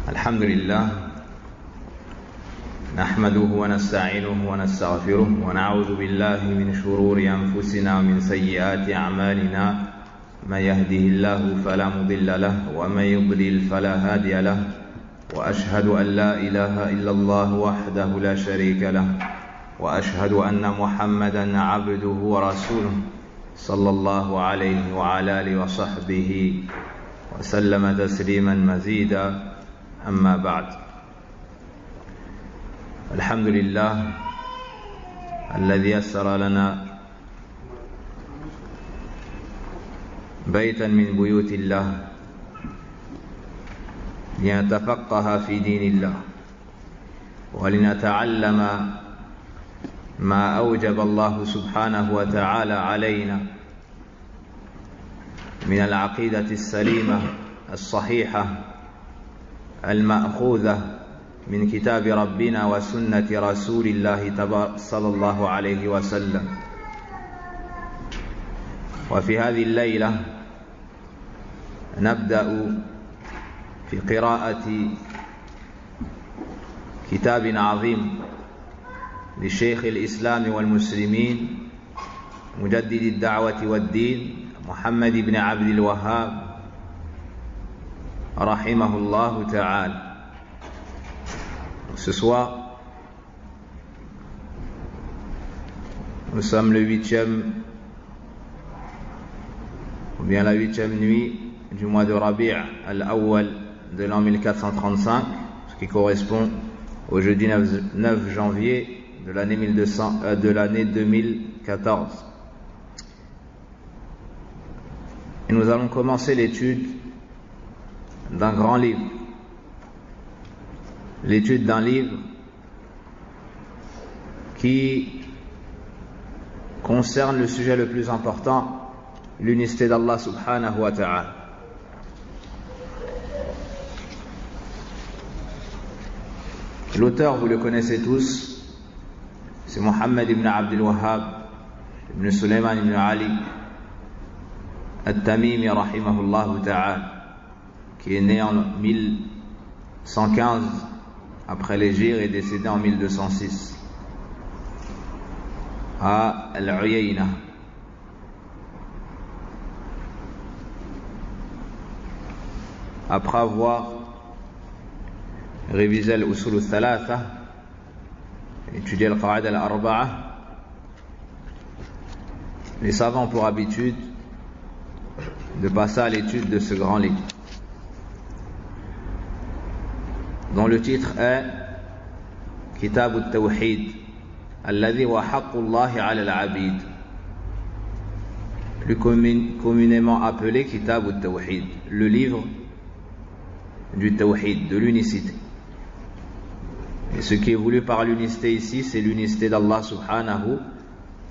الحمد لله نحمده ونستعينه ونستغفره ونعوذ بالله من شرور أنفسنا ومن سيئات أعمالنا من يهده الله فلا مضل له ومن يضلل فلا هادي له وأشهد أن لا إله إلا الله وحده لا شريك له وأشهد أن محمدا عبده ورسوله صلى الله عليه وعلى آله وصحبه وسلم تسليما مزيدا أما بعد الحمد لله الذي يسر لنا بيتا من بيوت الله لنتفقه في دين الله ولنتعلم ما أوجب الله سبحانه وتعالى علينا من العقيدة السليمة الصحيحة المأخوذة من كتاب ربنا وسنة رسول الله صلى الله عليه وسلم. وفي هذه الليلة نبدأ في قراءة كتاب عظيم لشيخ الإسلام والمسلمين مجدد الدعوة والدين محمد بن عبد الوهاب رحمه الله تعالى. Ce soir, nous sommes le la huitième nuit du mois de Rabi' al-Awwal de l'an 1435, ce qui correspond au jeudi 9 janvier de l'année 2014. Et nous allons commencer l'étude d'un grand livre, l'étude d'un livre qui concerne le sujet le plus important, l'unicité d'Allah subhanahu wa ta'ala. L'auteur, vous le connaissez tous, c'est Mohammed ibn Abdul Wahhab ibn Sulaiman ibn Ali At-Tamimi rahimahullah ta'ala, qui est né en 1115 après l'Hégire et décédé en 1206 à Al-Uyayna. Après avoir révisé l'Usul al-Thalatha, étudié al-Qa'id al-Arba'a, les savants ont pour habitude de passer à l'étude de ce grand livre, dont le titre est Kitab al-Tawhid alladhi wa haqqullahi ala al-abid, plus communément appelé Kitab al-Tawhid, le livre du Tawhid, de l'unicité. Et ce qui est voulu par l'unicité ici, c'est l'unicité d'Allah subhanahu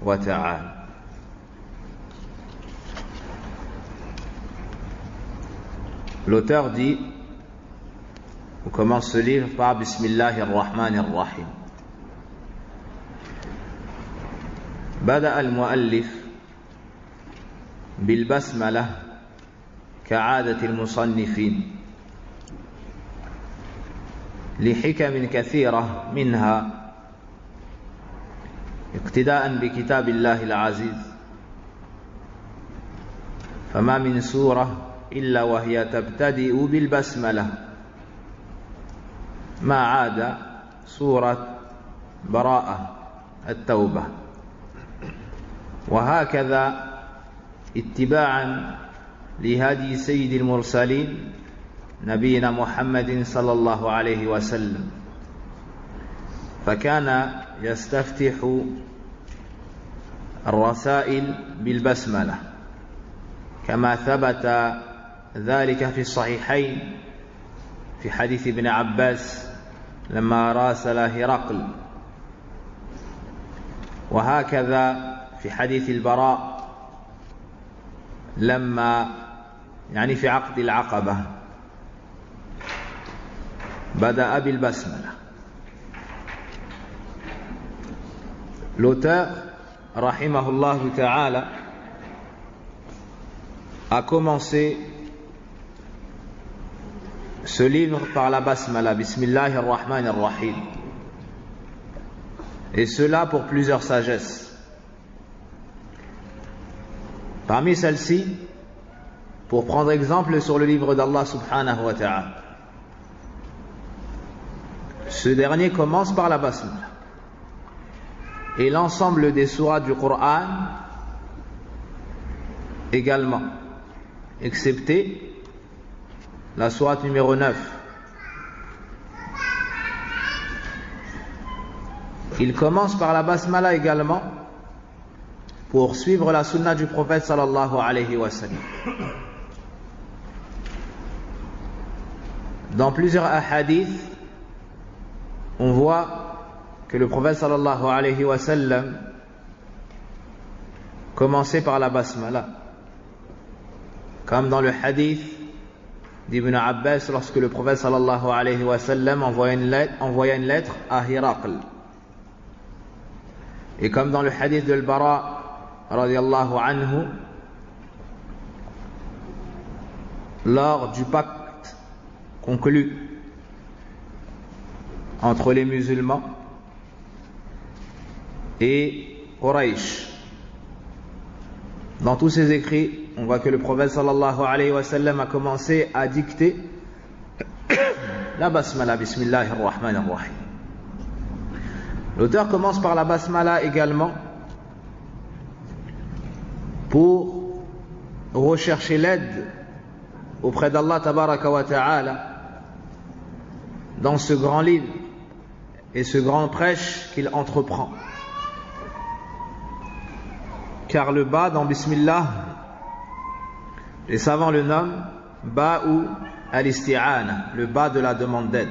wa ta'ala. L'auteur dit, on commence ce livre par Bismillahir Rahmanir Rahim. بدأ المؤلف بالبسملة كعادة المصنفين لحكم كثيرة منها اقتداء بكتاب الله العزيز، فما من سورة إلا وهي تبتدئ بالبسملة ما عاد سورة براءة التوبة، وهكذا اتباعا لهدي سيد المرسلين نبينا محمد صلى الله عليه وسلم، فكان يستفتح الرسائل بالبسملة كما ثبت ذلك في الصحيحين في حديث ابن عباس لما راسل هرقل، وهكذا في حديث البراء لما في عقد العقبة بدأ بالبسملة. L'auteur, rahimahullah ta'ala, a commencé se livre par la basmala, Bismillahir Rahmanir Rahim. Et cela pour plusieurs sagesses. Parmi celles-ci, pour prendre exemple sur le livre d'Allah subhanahu wa ta'ala. Ce dernier commence par la basmala. Et l'ensemble des sourates du Coran également, excepté la sourate numéro 9. Il commence par la basmala également pour suivre la sunna du prophète sallallahu alayhi wa sallam. Dans plusieurs hadiths, on voit que le prophète sallallahu alayhi wa sallam commençait par la basmala. Comme dans le hadith d'Ibn Abbas, lorsque le prophète sallallahu alayhi wa sallam envoya une lettre à Hiraql. Et comme dans le hadith de Al-Bara radiyallahu anhu, lors du pacte conclu entre les musulmans et Quraysh. Dans tous ces écrits, on voit que le prophète sallallahu alayhi wa sallam a commencé à dicter la basmala, Bismillahir Rahmanir Rahim. L'auteur commence par la basmala également pour rechercher l'aide auprès d'Allah tabaraka wa ta'ala dans ce grand livre et ce grand prêche qu'il entreprend. Car le ba dans Bismillah, les savants le nomment Ba'u al-isti'ana, le ba de la demande d'aide.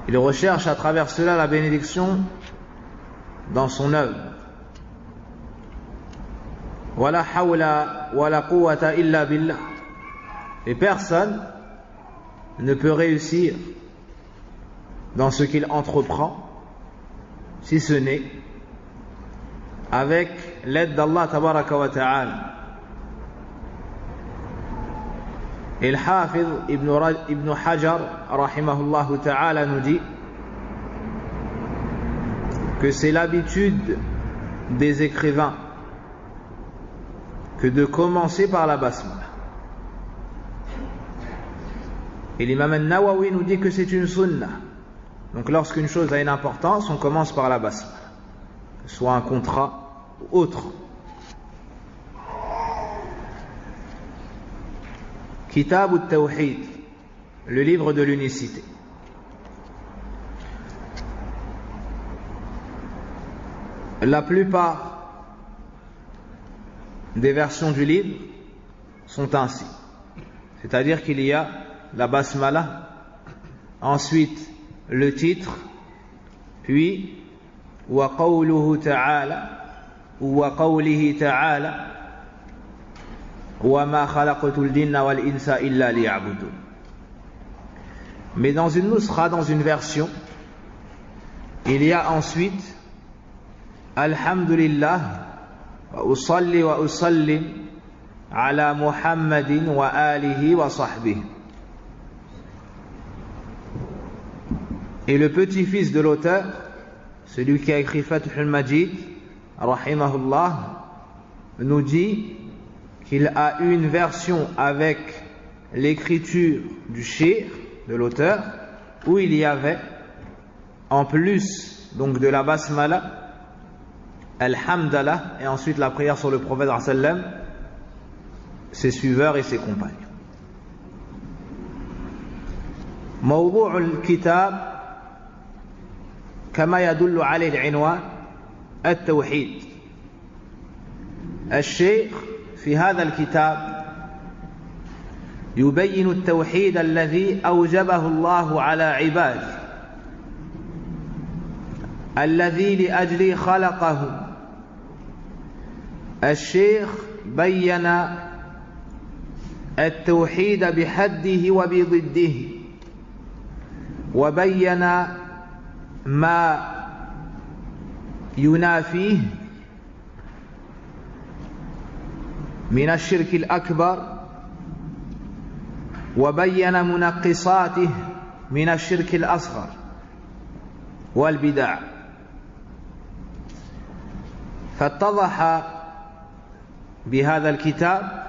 Il recherche à travers cela la bénédiction dans son œuvre. Wala hawla wala quwwata illa billah. Et personne ne peut réussir dans ce qu'il entreprend si ce n'est avec l'aide d'Allah tabaraka wa ta'ala. Et le Hafiz Ibn Hajar rahimahullah ta'ala nous dit que c'est l'habitude des écrivains que de commencer par la basmala. Et l'imam al-Nawawi nous dit que c'est une sunnah. Donc lorsqu'une chose a une importance, on commence par la basmala, que ce soit un contrat ou autre. Kitab al-Tawhid, le livre de l'unicité. La plupart des versions du livre sont ainsi. C'est-à-dire qu'il y a la basmala, ensuite le titre, puis wa qawluhu ta'ala ou wa qawlihi ta'ala wa ma khalaqatul jinna wal insa illa liya'budun. Mais dans une nusra, dans une version, il y a ensuite alhamdulillah wa usalli wa usallim ala Muhammadin wa alihi wa sahbihi. Et le petit-fils de l'auteur, celui qui a écrit Fathul Majid, rahimahullah, nous dit qu'il a une version avec l'écriture du cheikh, de l'auteur, où il y avait, en plus donc de la basmala, alhamdallah, et ensuite la prière sur le prophète sallam, ses suiveurs et ses compagnons. موضوع الكتاب كما يدل عليه العنوان التوحيد. الشيخ في هذا الكتاب يبين التوحيد الذي أوجبه الله على عباده، الذي لأجله خلقه. الشيخ بين التوحيد بحده وبضده، وبين ما ينافيه من الشرك الأكبر وبين منقصاته من الشرك الأصغر والبدع فاتضح بهذا الكتاب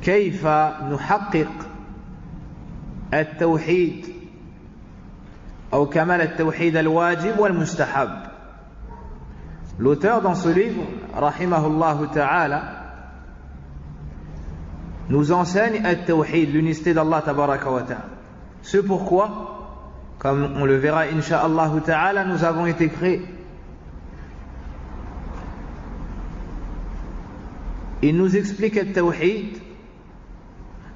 كيف نحقق التوحيد أو كمال التوحيد الواجب والمستحب. L'auteur dans ce livre, rahimahullah ta'ala, nous enseigne al-tawhid, l'unicité d'Allah tabaraka wa ta'ala. Ce pourquoi, comme on le verra insha'Allah ta'ala, nous avons été créés. Il nous explique al-tawhid,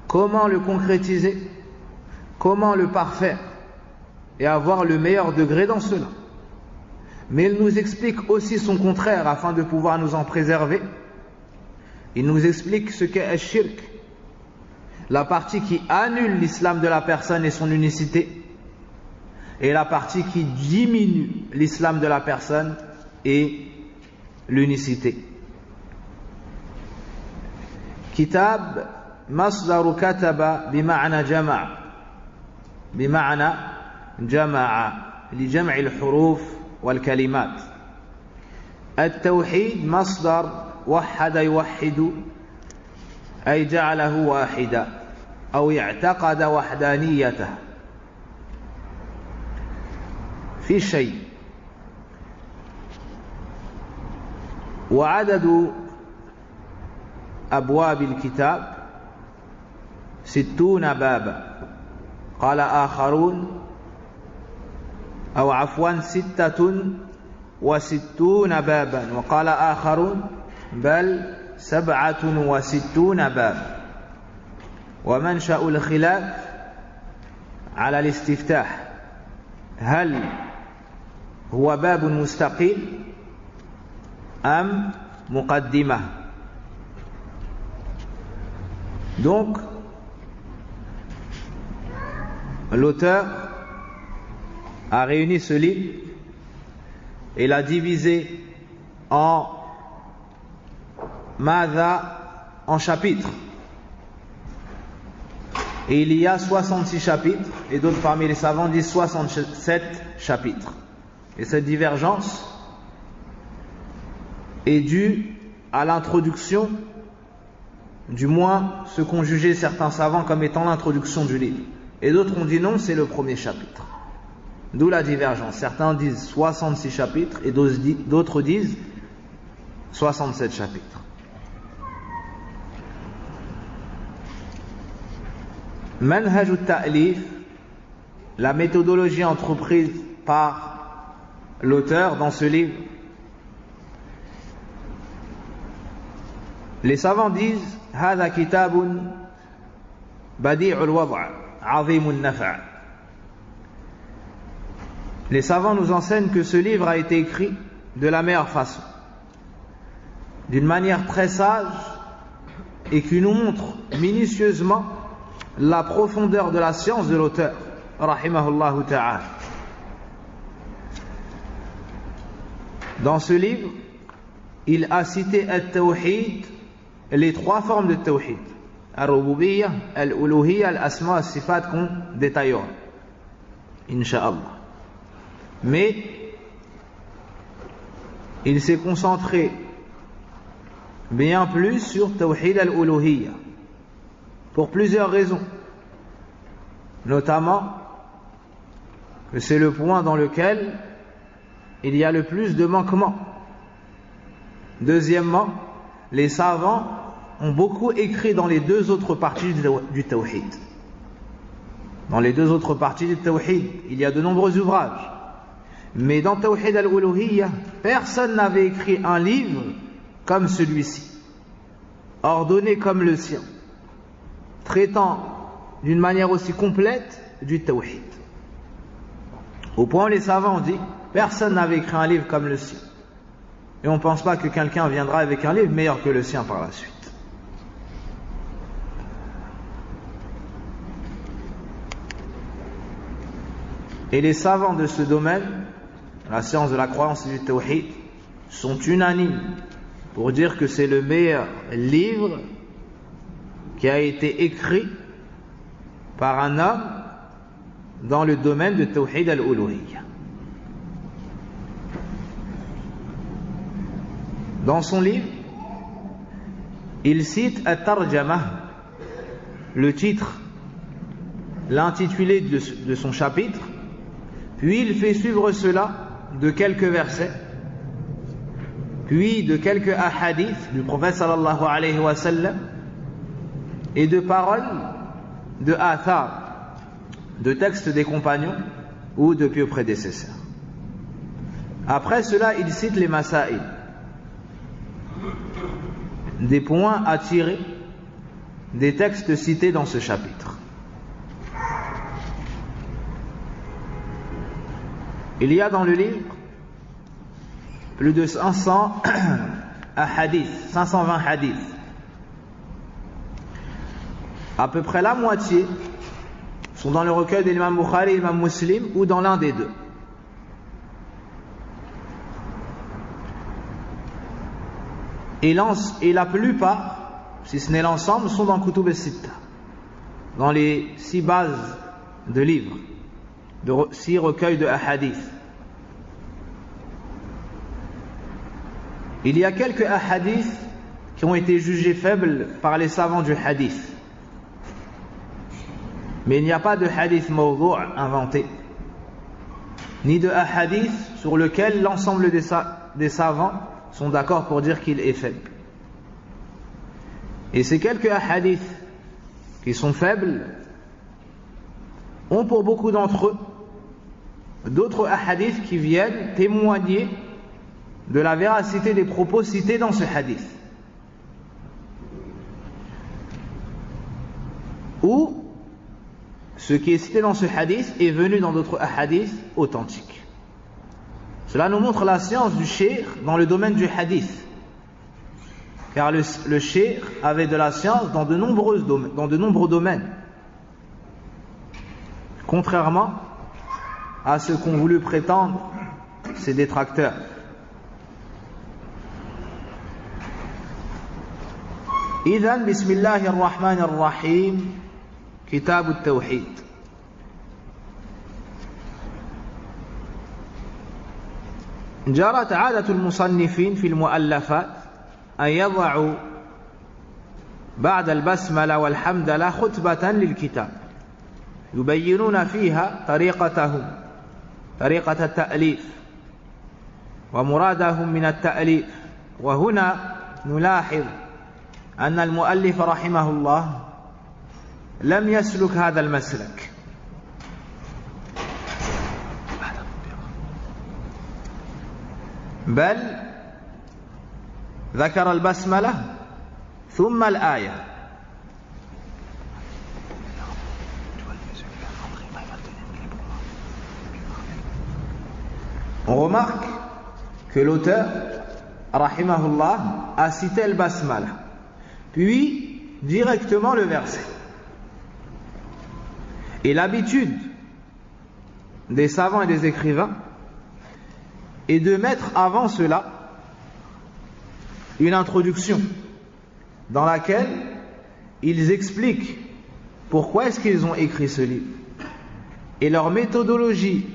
comment le concrétiser, comment le parfaire et avoir le meilleur degré dans cela. Mais il nous explique aussi son contraire afin de pouvoir nous en préserver. Il nous explique ce qu'est al-shirk, la partie qui annule l'islam de la personne et son unicité, et la partie qui diminue l'islam de la personne et l'unicité. Kitab مصدر كتب بمعنى جمع لجمع الحروف والكلمات. التوحيد مصدر وحد يوحد أي جعله واحدا أو اعتقد وحدانيته في شيء. وعدد أبواب الكتاب 60 بابا. قال آخرون أو عفوا 66 بابا، وقال آخرون بل 67 بابا. ومنشأ الخلاف على الاستفتاح، هل هو باب مستقيل أم مقدمة. Donc l'auteur a réuni ce livre et l'a divisé en chapitres. Et il y a 66 chapitres, et d'autres parmi les savants disent 67 chapitres. Et cette divergence est due à l'introduction, du moins ce qu'ont jugé certains savants comme étant l'introduction du livre. Et d'autres ont dit non, c'est le premier chapitre. D'où la divergence. Certains disent 66 chapitres et d'autres disent 67 chapitres. Manhaj al-ta'lif, la méthodologie entreprise par l'auteur dans ce livre. Les savants disent هذا كتاب بديع الوضع عظيم النفع. Les savants nous enseignent que ce livre a été écrit de la meilleure façon, d'une manière très sage, et qui nous montre minutieusement la profondeur de la science de l'auteur, rahimahullah ta'ala. Dans ce livre, il a cité al-tawhid, les trois formes de tawhid, al-rububiyyah, al-uluhiyyah, al-asma, al-sifat, qu'on détaillera, incha'Allah. Mais il s'est concentré bien plus sur tawhid al-uluhiyyah pour plusieurs raisons, notamment que c'est le point dans lequel il y a le plus de manquements. Deuxièmement, les savants ont beaucoup écrit dans les deux autres parties du tawhid. Dans les deux autres parties du tawhid, il y a de nombreux ouvrages. Mais dans Tawhid al-Uluhiyyah, personne n'avait écrit un livre comme celui-ci, ordonné comme le sien, traitant d'une manière aussi complète du Tawhid. Au point où les savants ont dit, personne n'avait écrit un livre comme le sien. Et on ne pense pas que quelqu'un viendra avec un livre meilleur que le sien par la suite. Et les savants de ce domaine, la science de la croyance et du tawhid, sont unanimes pour dire que c'est le meilleur livre qui a été écrit par un homme dans le domaine de Tawhid al-Uluhiyya. Dans son livre, il cite At-Tarjamah, le titre, l'intitulé de son chapitre, puis il fait suivre cela de quelques versets, puis de quelques ahadiths du prophète sallallahu alayhi wa sallam, et de paroles de athar, de textes des compagnons ou de pieux prédécesseurs. Après cela, il cite les masaïl, des points à tirer des textes cités dans ce chapitre. Il y a dans le livre plus de 500 hadiths, 520 hadiths. À peu près la moitié sont dans le recueil de l'imam Bukhari et l'imam Muslim ou dans l'un des deux. Et la plupart, si ce n'est l'ensemble, sont dans Kutub al-Sitta, dans les 6 bases de livres, de 6 recueils de hadiths. Il y a quelques hadiths qui ont été jugés faibles par les savants du hadith. Mais il n'y a pas de hadith mawdou' inventé, ni de hadith sur lequel l'ensemble des savants sont d'accord pour dire qu'il est faible. Et ces quelques hadiths qui sont faibles ont pour beaucoup d'entre eux d'autres hadiths qui viennent témoigner de la véracité des propos cités dans ce hadith, ou ce qui est cité dans ce hadith est venu dans d'autres hadiths authentiques. Cela nous montre la science du cheikh dans le domaine du hadith, car le cheikh avait de la science dans de nombreux domaines, contrairement à ce qu'ont voulu prétendre ses détracteurs. إذن بسم الله الرحمن الرحيم كتاب التوحيد. جرت عادة المصنفين في المؤلفات أن يضعوا بعد البسملة والحمدلة خطبة للكتاب يبينون فيها طريقتهم، طريقة التأليف ومرادهم من التأليف. وهنا نلاحظ أن المؤلف رحمه الله لم يسلك هذا المسلك، بل ذكر البسملة ثم الآية. On remarque que l'auteur, rahimahullah, a cité le basmala, puis directement le verset. Et l'habitude des savants et des écrivains est de mettre avant cela une introduction dans laquelle ils expliquent pourquoi est-ce qu'ils ont écrit ce livre et leur méthodologie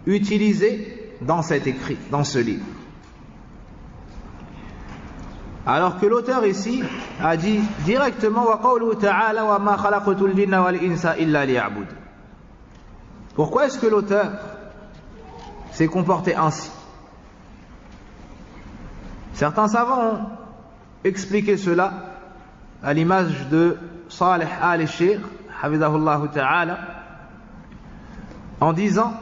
utilisée dans cet écrit, dans ce livre. Alors que l'auteur ici a dit directement wa qawluhu ta'ala wa ma khalaqtul jinna wal insa illa liya'bud. Pourquoi est-ce que l'auteur s'est comporté ainsi? Certains savants ont expliqué cela à l'image de Salih al-Sheikh hafidahullah ta'ala en disant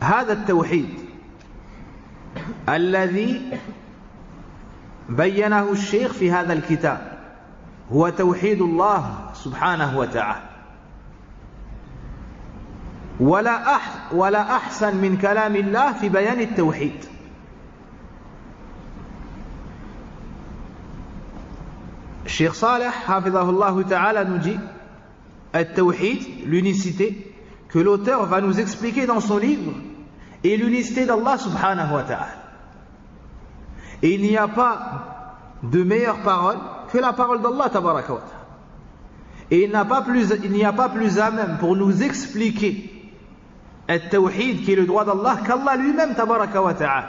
هذا التوحيد الذي بينه الشيخ في هذا الكتاب هو توحيد الله سبحانه وتعالى، ولا أحسن من كلام الله في بيان التوحيد. الشيخ صالح حفظه الله تعالى nous dit التوحيد, l'unicité que l'auteur va nous expliquer dans son livre, et l'unicité d'Allah subhanahu wa ta'ala. Et il n'y a pas de meilleure parole que la parole d'Allah tabaraka wa ta'ala. Et il n'y a pas plus à même pour nous expliquer al-tawhid qui est le droit d'Allah qu'Allah lui-même tabaraka wa ta'ala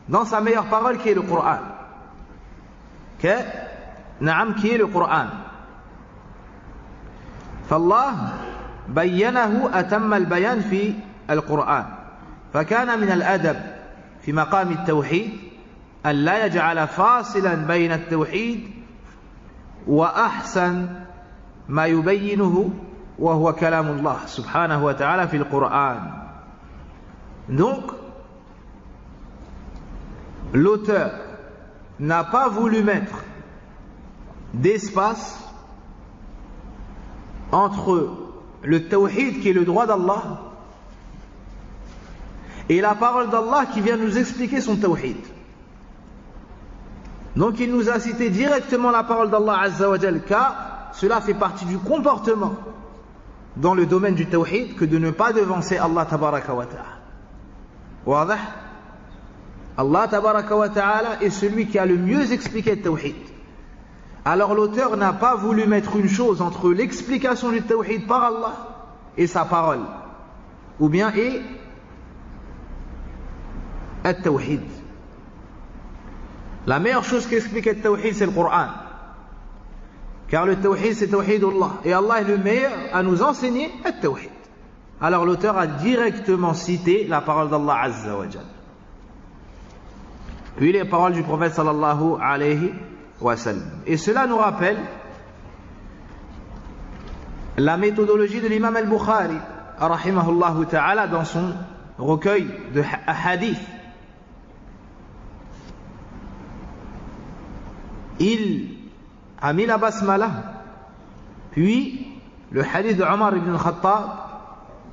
dans sa meilleure parole qui est le Coran. Qui est le Coran. فالله بينه أتم البيان في القرآن فكان من الأدب في مقام التوحيد أن لا يجعل فاصلا بين التوحيد وأحسن ما يبينه وهو كلام الله سبحانه وتعالى في القرآن. Donc l'auteur n'a pas voulu mettre d'espace entre le tawhid qui est le droit d'Allah et la parole d'Allah qui vient nous expliquer son tawhid. Donc il nous a cité directement la parole d'Allah Azza wa Jal, car cela fait partie du comportement dans le domaine du tawhid que de ne pas devancer Allah tabaraka wa ta'ala. Wadah? Allah tabaraka wa ta'ala est celui qui a le mieux expliqué le tawhid. Alors l'auteur n'a pas voulu mettre une chose entre l'explication du tawhid par Allah et sa parole, ou bien et le tawhid. La meilleure chose qui explique le tawhid, c'est le Coran, car le tawhid c'est tawhidullah, et Allah est le meilleur à nous enseigner le tawhid. Alors l'auteur a directement cité la parole d'Allah Azza wa Jalla, puis les paroles du prophète sallallahu alayhi wa sallam. Et cela nous rappelle la méthodologie de l'imam al-Bukhari rahimahullah ta'ala dans son recueil de hadith. Il a mis la basmala, puis le hadith de Omar ibn al-Khattab,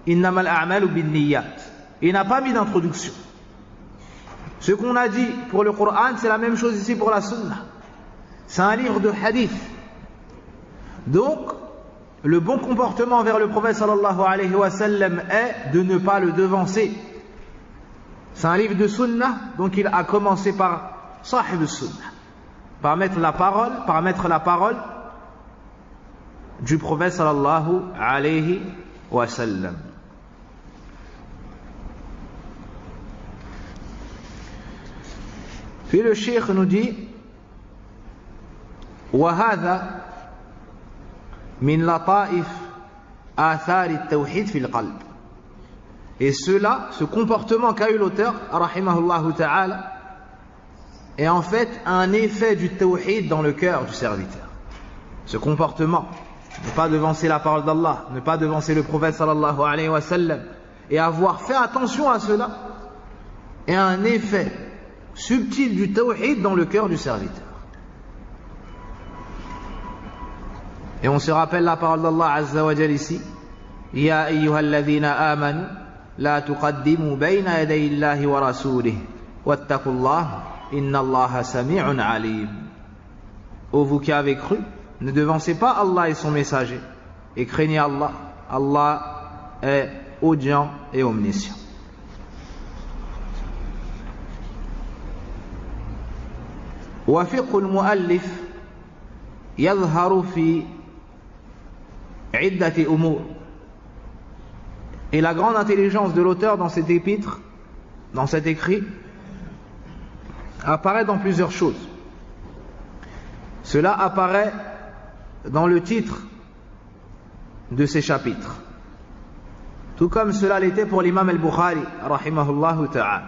innama al-a'malu bin-niyyat. Il n'a pas mis d'introduction. Ce qu'on a dit pour le Coran, c'est la même chose ici pour la Sunna. C'est un livre de hadith. Donc, le bon comportement envers le prophète sallallahu alayhi wa sallam est de ne pas le devancer. C'est un livre de Sunna, donc il a commencé par Sahib al-Sunna, par mettre la parole du prophète sallallahu alayhi wa sallam. Puis le cheikh nous dit وهذا من لطائف آثار التوحيد في القلب. Et cela, ce comportement qu'a eu l'auteur rahimahullah ta'ala, est en fait un effet du tawhid dans le cœur du serviteur. Ce comportement, ne pas devancer la parole d'Allah, ne pas devancer le prophète sallallahu alayhi wa sallam, et avoir fait attention à cela, est un effet subtil du tawhid dans le cœur du serviteur. Et on se rappelle la parole d'Allah Azza wa Jal ici, Ya ayyuhalladhina amanu la tuqaddimu bayna yaday Allahi wa rasulih wattaqullah inna Allaha sami'un alim. Ô vous qui avez cru, ne devancez pas Allah et son messager, et craignez Allah. Allah est audient et omniscient. وفقه المؤلف يظهر في عدة أمور. Et la grande intelligence de l'auteur dans cet épître, dans cet écrit, apparaît dans plusieurs choses. Cela apparaît dans le titre de ces chapitres, tout comme cela l'était pour l'imam al-Bukhari rahimahullah ta'ala.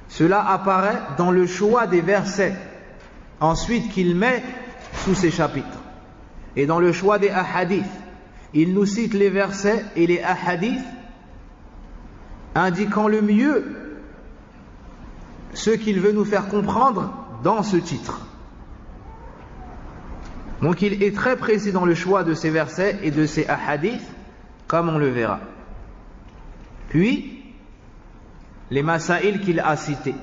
Cela apparaît dans le choix des versets ensuite qu'il met sous ces chapitres, et dans le choix des ahadiths. Il nous cite les versets et les ahadiths indiquant le mieux ce qu'il veut nous faire comprendre dans ce titre. Donc il est très précis dans le choix de ces versets et de ces ahadiths, comme on le verra. Puis les masaïl qu'il a cités,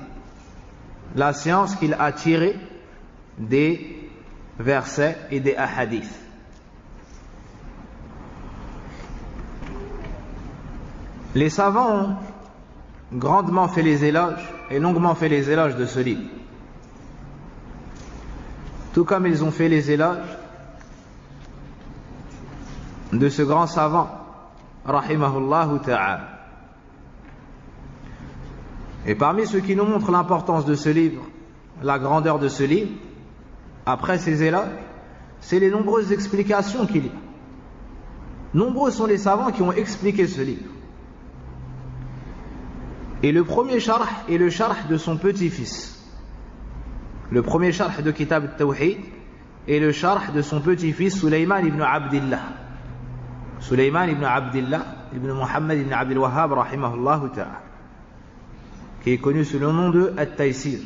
la science qu'il a tirée des versets et des ahadiths. Les savants ont grandement fait les éloges et longuement fait les éloges de ce livre. Tout comme ils ont fait les éloges de ce grand savant, rahimahullahu ta'ala. Et parmi ceux qui nous montrent l'importance de ce livre, la grandeur de ce livre, après ces éloges, c'est les nombreuses explications qu'il y a. Nombreux sont les savants qui ont expliqué ce livre. Et le premier sharh est le sharh de son petit-fils. Le premier sharh de Kitab al-Tawhid est le sharh de son petit-fils Sulayman ibn Abdillah. Sulayman ibn Abdillah ibn Muhammad ibn Abdul Wahhab rahimahullah ta'ala, qui est connu sous le nom de At-Taysir,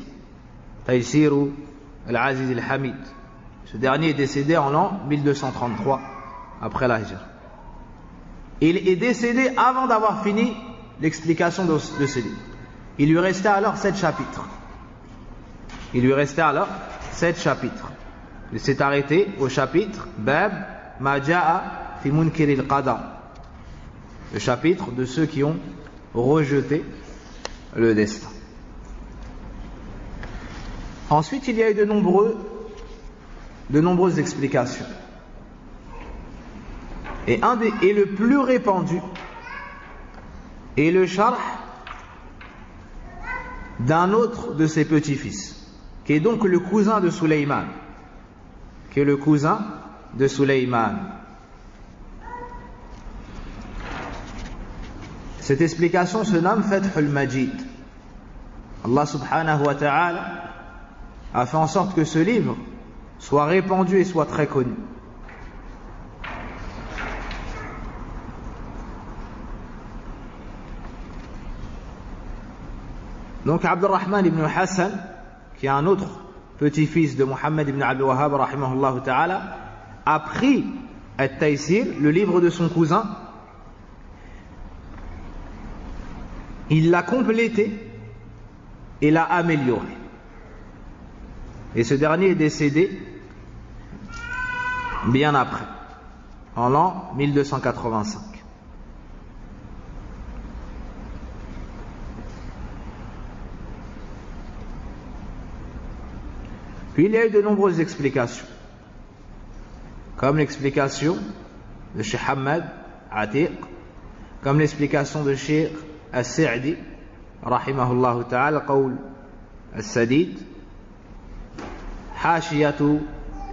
Taysir al-Aziz al-Hamid. Ce dernier est décédé en l'an 1233 après la Hijra. Il est décédé avant d'avoir fini l'explication de ce livre. Il lui restait alors 7 chapitres. Il s'est arrêté au chapitre Bab ma ja'a fi munkiril qadar, le chapitre de ceux qui ont rejeté le destin. Ensuite, il y a eu de nombreuses explications. Et le plus répandu est le sharh d'un autre de ses petits-fils, qui est donc le cousin de Sulayman, Cette explication se nomme Fathul Majid. Allah subhanahu wa ta'ala a fait en sorte que ce livre soit répandu et soit très connu. Donc Abdurrahman ibn Hassan, qui est un autre petit-fils de Muhammad ibn Abdul Wahhab rahimahullah ta'ala, a pris At-Taysir, le livre de son cousin, il l'a complété et l'a amélioré. Et ce dernier est décédé bien après, en l'an 1285. Puis il y a eu de nombreuses explications, comme l'explication de Cheikh Hamad Atiq, comme l'explication de Cheikh As-Sa'di rahimahullah ta'ala, qawl As-Sadid, Hashiyatu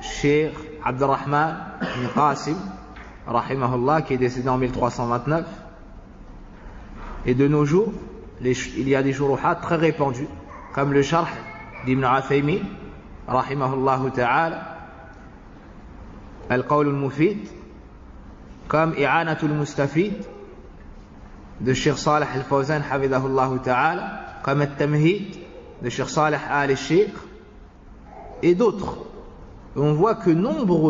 Cheikh Abdurrahman ibn Qasim rahimahullah, qui est décédé en 1329. Et de nos jours, il y a des shuruhat très répandus, comme le sharh d'Ibn Uthaymin rahimahullah ta'ala, Al-Qawl al-Mufid, comme I'anatul Mustafid de Cheikh Salih al-Fawzan hafidahullah ta'ala, comme At-Tamhid de Cheikh Salih al-Sheikh, et d'autres. On voit que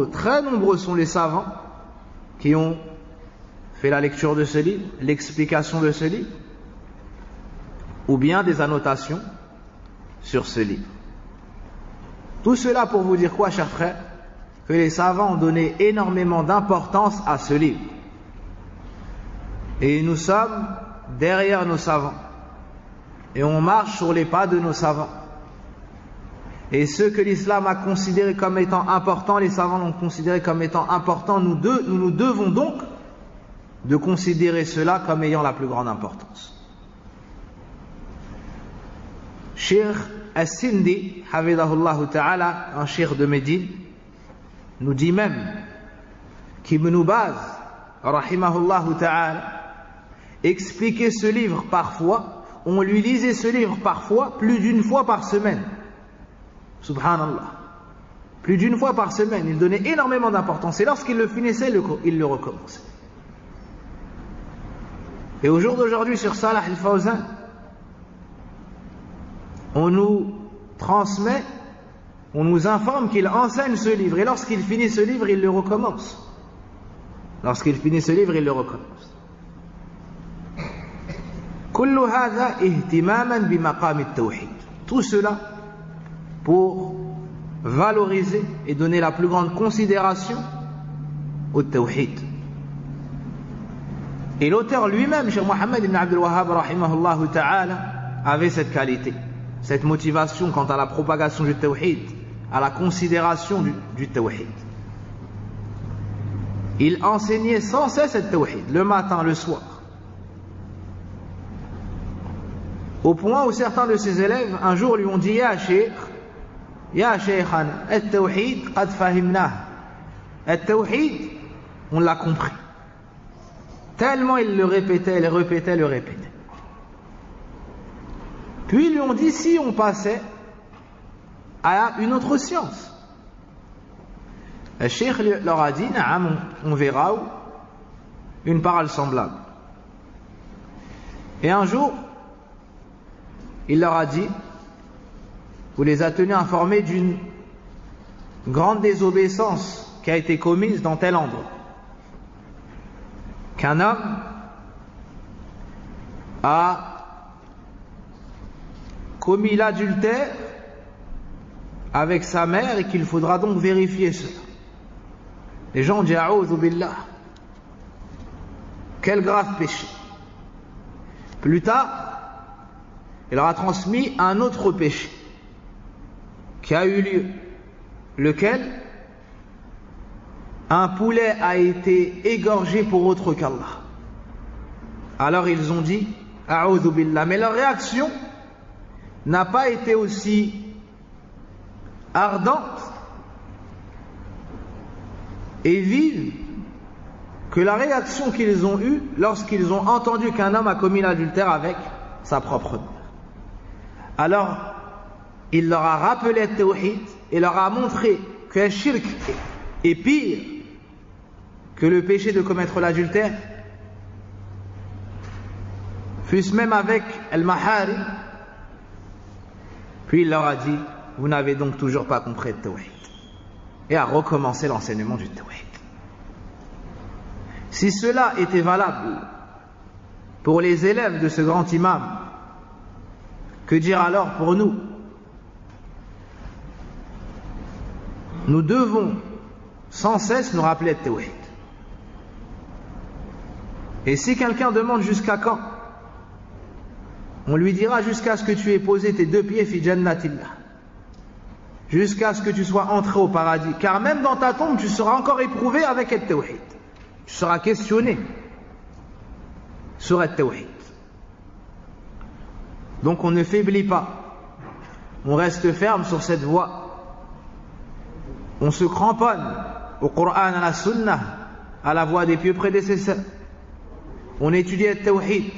très nombreux sont les savants qui ont fait la lecture de ce livre, l'explication de ce livre, ou bien des annotations sur ce livre. Tout cela pour vous dire quoi, chers frères? Que les savants ont donné énormément d'importance à ce livre. Et nous sommes derrière nos savants. Et on marche sur les pas de nos savants. Et ce que l'islam a considéré comme étant important, les savants l'ont considéré comme étant important. Nous nous devons donc de considérer cela comme ayant la plus grande importance. Cheikh As-Sindi, hafidahullah ta'ala, un cheikh de Médine, nous dit même qu'Ibn Baz, rahimahullah ta'ala, expliquait ce livre parfois, on lui lisait ce livre parfois plus d'une fois par semaine. Subhanallah. Plus d'une fois par semaine, il donnait énormément d'importance. Et lorsqu'il le finissait, il le recommençait. Et au jour d'aujourd'hui, sur Salih al-Fawzan, on nous transmet, on nous informe qu'il enseigne ce livre. Et lorsqu'il finit ce livre, il le recommence. Lorsqu'il finit ce livre, il le recommence. كل هذا اهتماما بمقام التوحيد. Tout cela pour valoriser et donner la plus grande considération au tawhid. Et l'auteur lui-même, Cheikh Muhammad ibn Abdul Wahhab rahimahullah ta'ala, avait cette qualité. cette motivation quant à la propagation du tawhid, à la considération du tawhid. Il enseignait sans cesse le tawhid, le matin, le soir. Au point où certains de ses élèves, un jour, lui ont dit « Ya Shaykhan, al-tawhid, qad fahimnah » Al-tawhid, on l'a compris. Tellement il le répétait, le répétait. Puis ils lui ont dit si on passait à une autre science. Le cheikh leur a dit on verra une parole semblable. Et un jour, il leur a dit, ou les a tenus informés d'une grande désobéissance qui a été commise dans tel endroit. Qu'un homme a commis l'adultère avec sa mère et qu'il faudra donc vérifier cela. Les gens ont dit A'udhu billah. Quel grave péché. Plus tard, il leur a transmis un autre péché qui a eu lieu, lequel un poulet a été égorgé pour autre qu'Allah. Alors ils ont dit A'udhu billah, mais leur réaction n'a pas été aussi ardente et vive que la réaction qu'ils ont eue lorsqu'ils ont entendu qu'un homme a commis l'adultère avec sa propre mère. Alors il leur a rappelé le tawhid et leur a montré que le shirk est pire que le péché de commettre l'adultère, fût-ce même avec al-mahari. Puis il leur a dit vous n'avez donc toujours pas compris le tawhid, et a recommencé l'enseignement du tawhid. Si cela était valable pour les élèves de ce grand imam, que dire alors pour nous? Nous devons sans cesse nous rappeler le tawhid. Et si quelqu'un demande jusqu'à quand, on lui dira jusqu'à ce que tu aies posé tes deux pieds fi jannatillah, jusqu'à ce que tu sois entré au paradis, car même dans ta tombe tu seras encore éprouvé avec le tawhid, tu seras questionné sur le tawhid. Donc on ne faiblit pas, on reste ferme sur cette voie, on se cramponne au Coran, à la Sunnah, à la voie des pieux prédécesseurs. On étudie le tawhid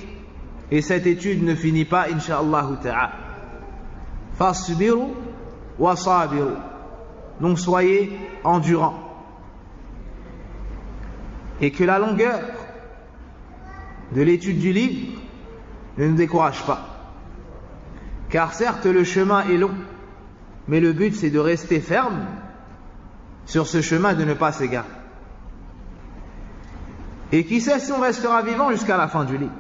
et cette étude ne finit pas, incha'Allah ta'ala. Fasbiru wa sabiru. Donc soyez endurants. Et que la longueur de l'étude du livre ne nous décourage pas. Car certes le chemin est long, mais le but c'est de rester ferme sur ce chemin et de ne pas s'égarer. Et qui sait si on restera vivant jusqu'à la fin du livre.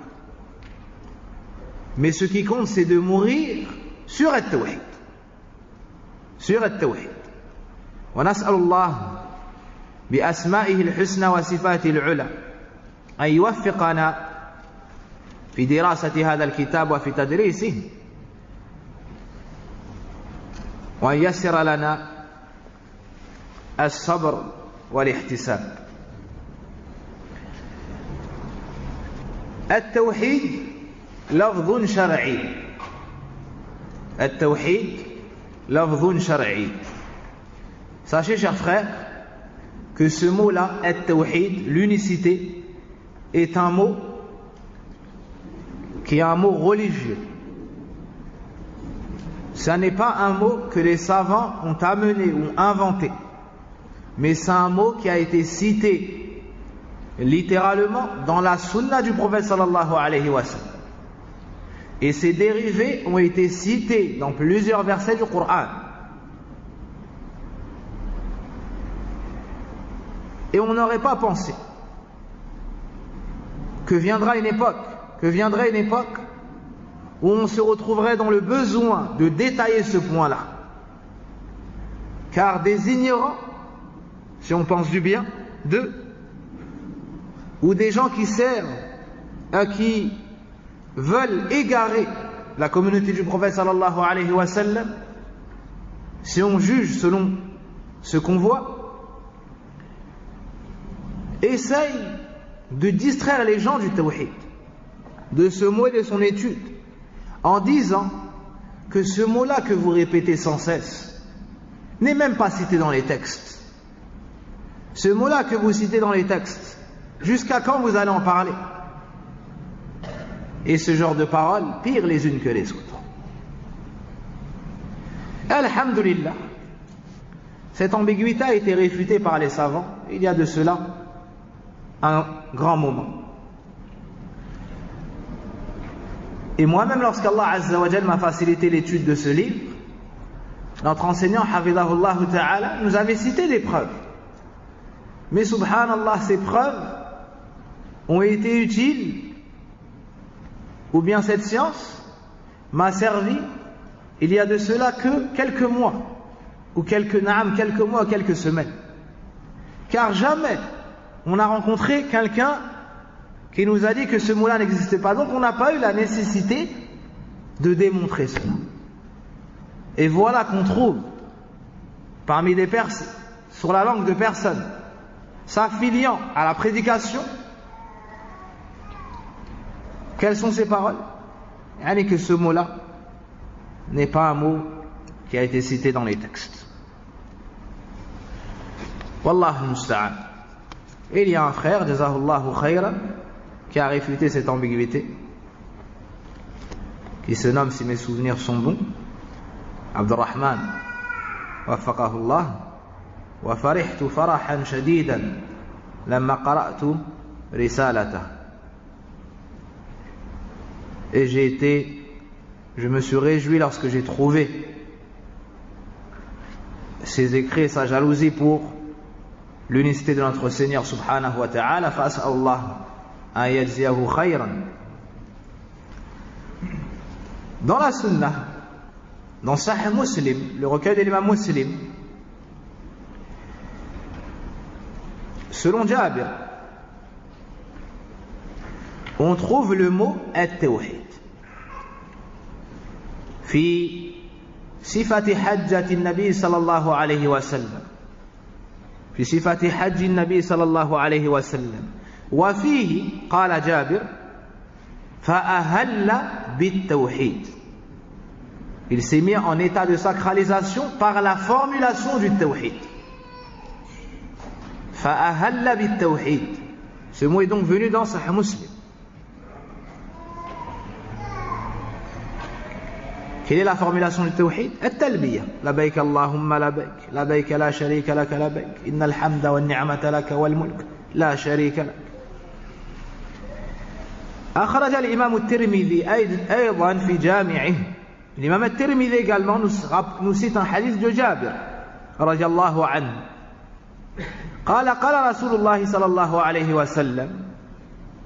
Mais ce qui compte, c'est de mourir sur التوحيد. Sur التوحيد. ونسأل الله بأسمائه الحسنى وصفاته العلى أن يوفقنا في دراسة هذا الكتاب وفي تدريسه، وأن يسر لنا الصبر والاحتساب. التوحيد لفظ شرعي. التوحيد لفظ شرعي. Sachez, chers frères, que ce mot-là, التوحيد, l'unicité, est un mot qui est un mot religieux. Ça n'est pas un mot que les savants ont amené ou inventé, mais c'est un mot qui a été cité littéralement dans la sunna du prophète sallallahu alayhi wa sallam. Et ces dérivés ont été cités dans plusieurs versets du Coran. Et on n'aurait pas pensé que viendrait une époque où on se retrouverait dans le besoin de détailler ce point-là. Car des ignorants, si on pense du bien d'eux, ou des gens qui servent, qui veulent égarer la communauté du prophète sallallahu alayhi wa sallam, si on juge selon ce qu'on voit, essaye de distraire les gens du tawhid, de ce mot et de son étude, en disant que ce mot-là que vous répétez sans cesse n'est même pas cité dans les textes. Ce mot-là que vous citez dans les textes, jusqu'à quand vous allez en parler? Et ce genre de paroles, pire les unes que les autres. Alhamdulillah, cette ambiguïté a été réfutée par les savants il y a de cela un grand moment. Et moi-même, lorsqu'Allah Azza wa Jal m'a facilité l'étude de ce livre, notre enseignant, Hafidahullah Ta'ala, nous avait cité des preuves. Mais subhanallah, ces preuves ont été utiles, ou bien cette science m'a servi il y a de cela que quelques mois, ou quelques mois, quelques semaines. Car jamais on a rencontré quelqu'un qui nous a dit que ce mot-là n'existait pas. Donc on n'a pas eu la nécessité de démontrer cela. Et voilà qu'on trouve parmi des personnes, sur la langue de personnes, s'affiliant à la prédication, quelles sont ces paroles? Et que ce mot-là n'est pas un mot qui a été cité dans les textes. Wallahu musta'an. Et il y a un frère, jazahullahu khayran, qui a réfuté cette ambiguïté, qui se nomme, si mes souvenirs sont bons, Abdurrahman waffaqahullah, wa farihtu farahan shadidan lamma qara'tu risalata. Et je me suis réjoui lorsque j'ai trouvé ses écrits et sa jalousie pour l'unicité de notre Seigneur subhanahu wa ta'ala. Fas'allah an yajziyahu khayran. Dans la Sunnah, dans Sahih Muslim, le recueil de l'imam Muslim, selon Jabir, on trouve le mot at-tawhid في صفة حجة النبي صلى الله عليه وسلم، في صفة حج النبي صلى الله عليه وسلم، وفيه قال جابر فأهل بالتوحيد. Il s'est mis en état de sacralisation par la formulation du tawhid. فأهل بالتوحيد. Ce mot est donc venu dans Sahih Muslim. Quelle est la formulation du tawhid? At-talbiya. Labayk Allahumma labayk. Labayk la sharika lak labayk. Innal hamda wan ni'mata lak wal mulk. La sharika lak. أخرج الإمام الترمذي أيضا في جامعه. L'imam الترمذي également nous cite un hadith de Jabir رضي الله عنه. قال قال رسول الله صلى الله عليه وسلم.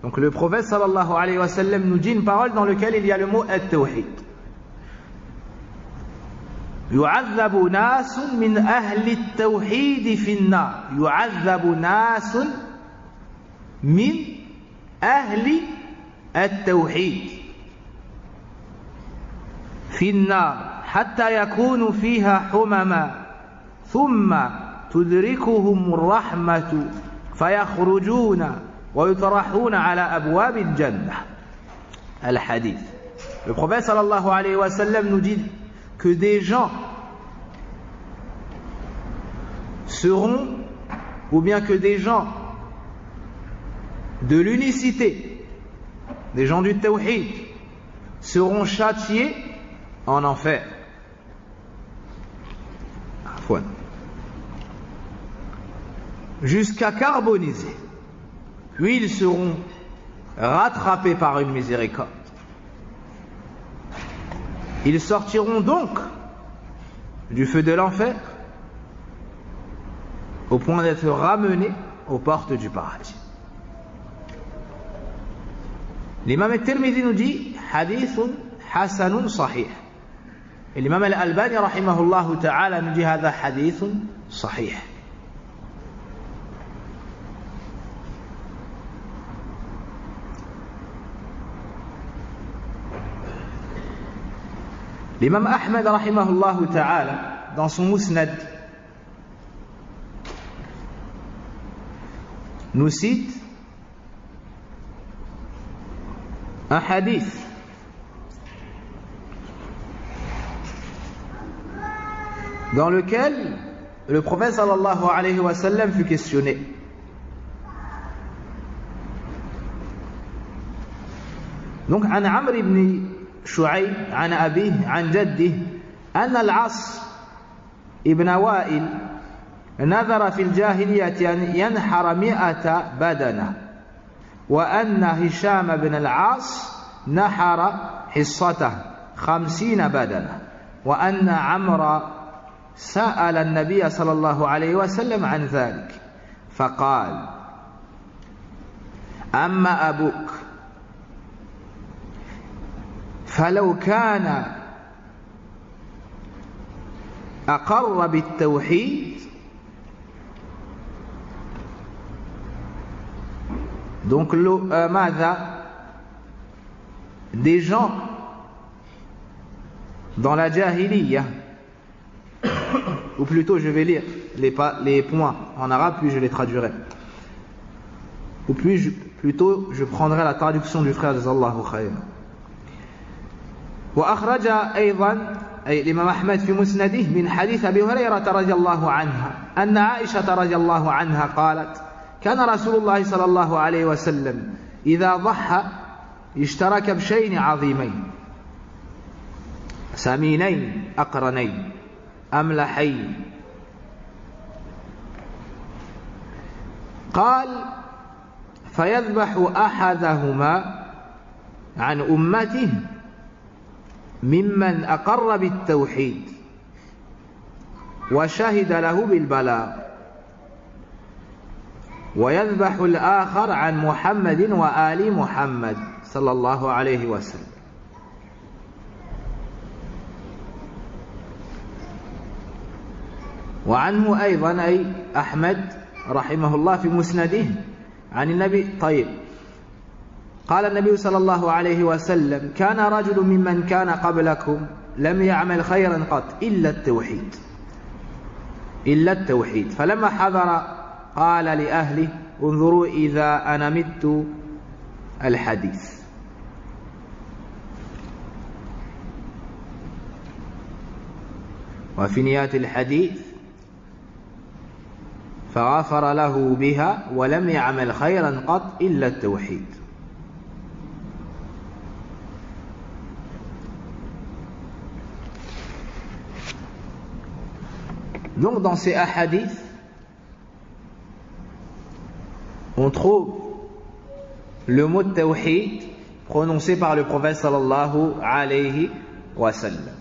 Donc le prophète صلى الله عليه وسلم nous dit une parole dans laquelle il y a le mot at-tawhid. يعذب ناس من أهل التوحيد في النار. يعذب ناس من أهل التوحيد في النار حتى يكونوا فيها حمما ثم تدركهم الرحمة فيخرجون ويطرحون على أبواب الجنة. الحديث. Le prophète sallallahu alayhi wa sallam nous dit que des gens seront, ou bien que des gens de l'unicité, des gens du tawhid, seront châtiés en enfer. Jusqu'à carboniser. Puis ils seront rattrapés par une miséricorde. Ils sortiront donc du feu de l'enfer au point d'être ramenés aux portes du paradis. L'imam al-Tirmidhi nous dit hadithun hasanun sahih. Et l'imam al-Albani rahimahullah ta'ala nous dit hadha hadithun sahih. L'imam Ahmed rahimahullah ta'ala, dans son Musnad, nous cite un hadith dans lequel le prophète sallallahu alayhi wa sallam fut questionné. Donc, عن عمرو بن شعيب عن أبيه عن جده أن العاص ابن وائل نذر في الجاهلية أن ينحر 100 بدنة، وأن هشام بن العاص نحر حصته 50 بدنة، وأن عمرو سأل النبي صلى الله عليه وسلم عن ذلك فقال: أما أبوك فلو كان أقر بالتوحيد. Donc ماذا؟ Des gens dans la jahiliya, ou plutôt je vais lire les points en arabe puis je les traduirai, ou plutôt je prendrai la traduction du frère Jazallahu khayr. وأخرج أيضا أي الإمام أحمد في مسنده من حديث أبي هريرة رضي الله عنها أن عائشة رضي الله عنها قالت: كان رسول الله صلى الله عليه وسلم إذا ضحى اشترك بشين عظيمين سمينين أقرنين أملحين، قال: فيذبح أحدهما عن أمته ممن أقر بالتوحيد وشهد له بالبلاغ، ويذبح الآخر عن محمد وآل محمد صلى الله عليه وسلم. وعنه أيضا أي أحمد رحمه الله في مسنده عن النبي طيب قال النبي صلى الله عليه وسلم: كان رجل ممن كان قبلكم لم يعمل خيرا قط إلا التوحيد فلما حضر قال لأهله: انظروا إذا أنا مت الحديث. وفي نهاية الحديث: فغفر له بها ولم يعمل خيرا قط إلا التوحيد. Donc dans ces hadiths, on trouve le mot tawhid prononcé par le prophète sallallahu alayhi wa sallam.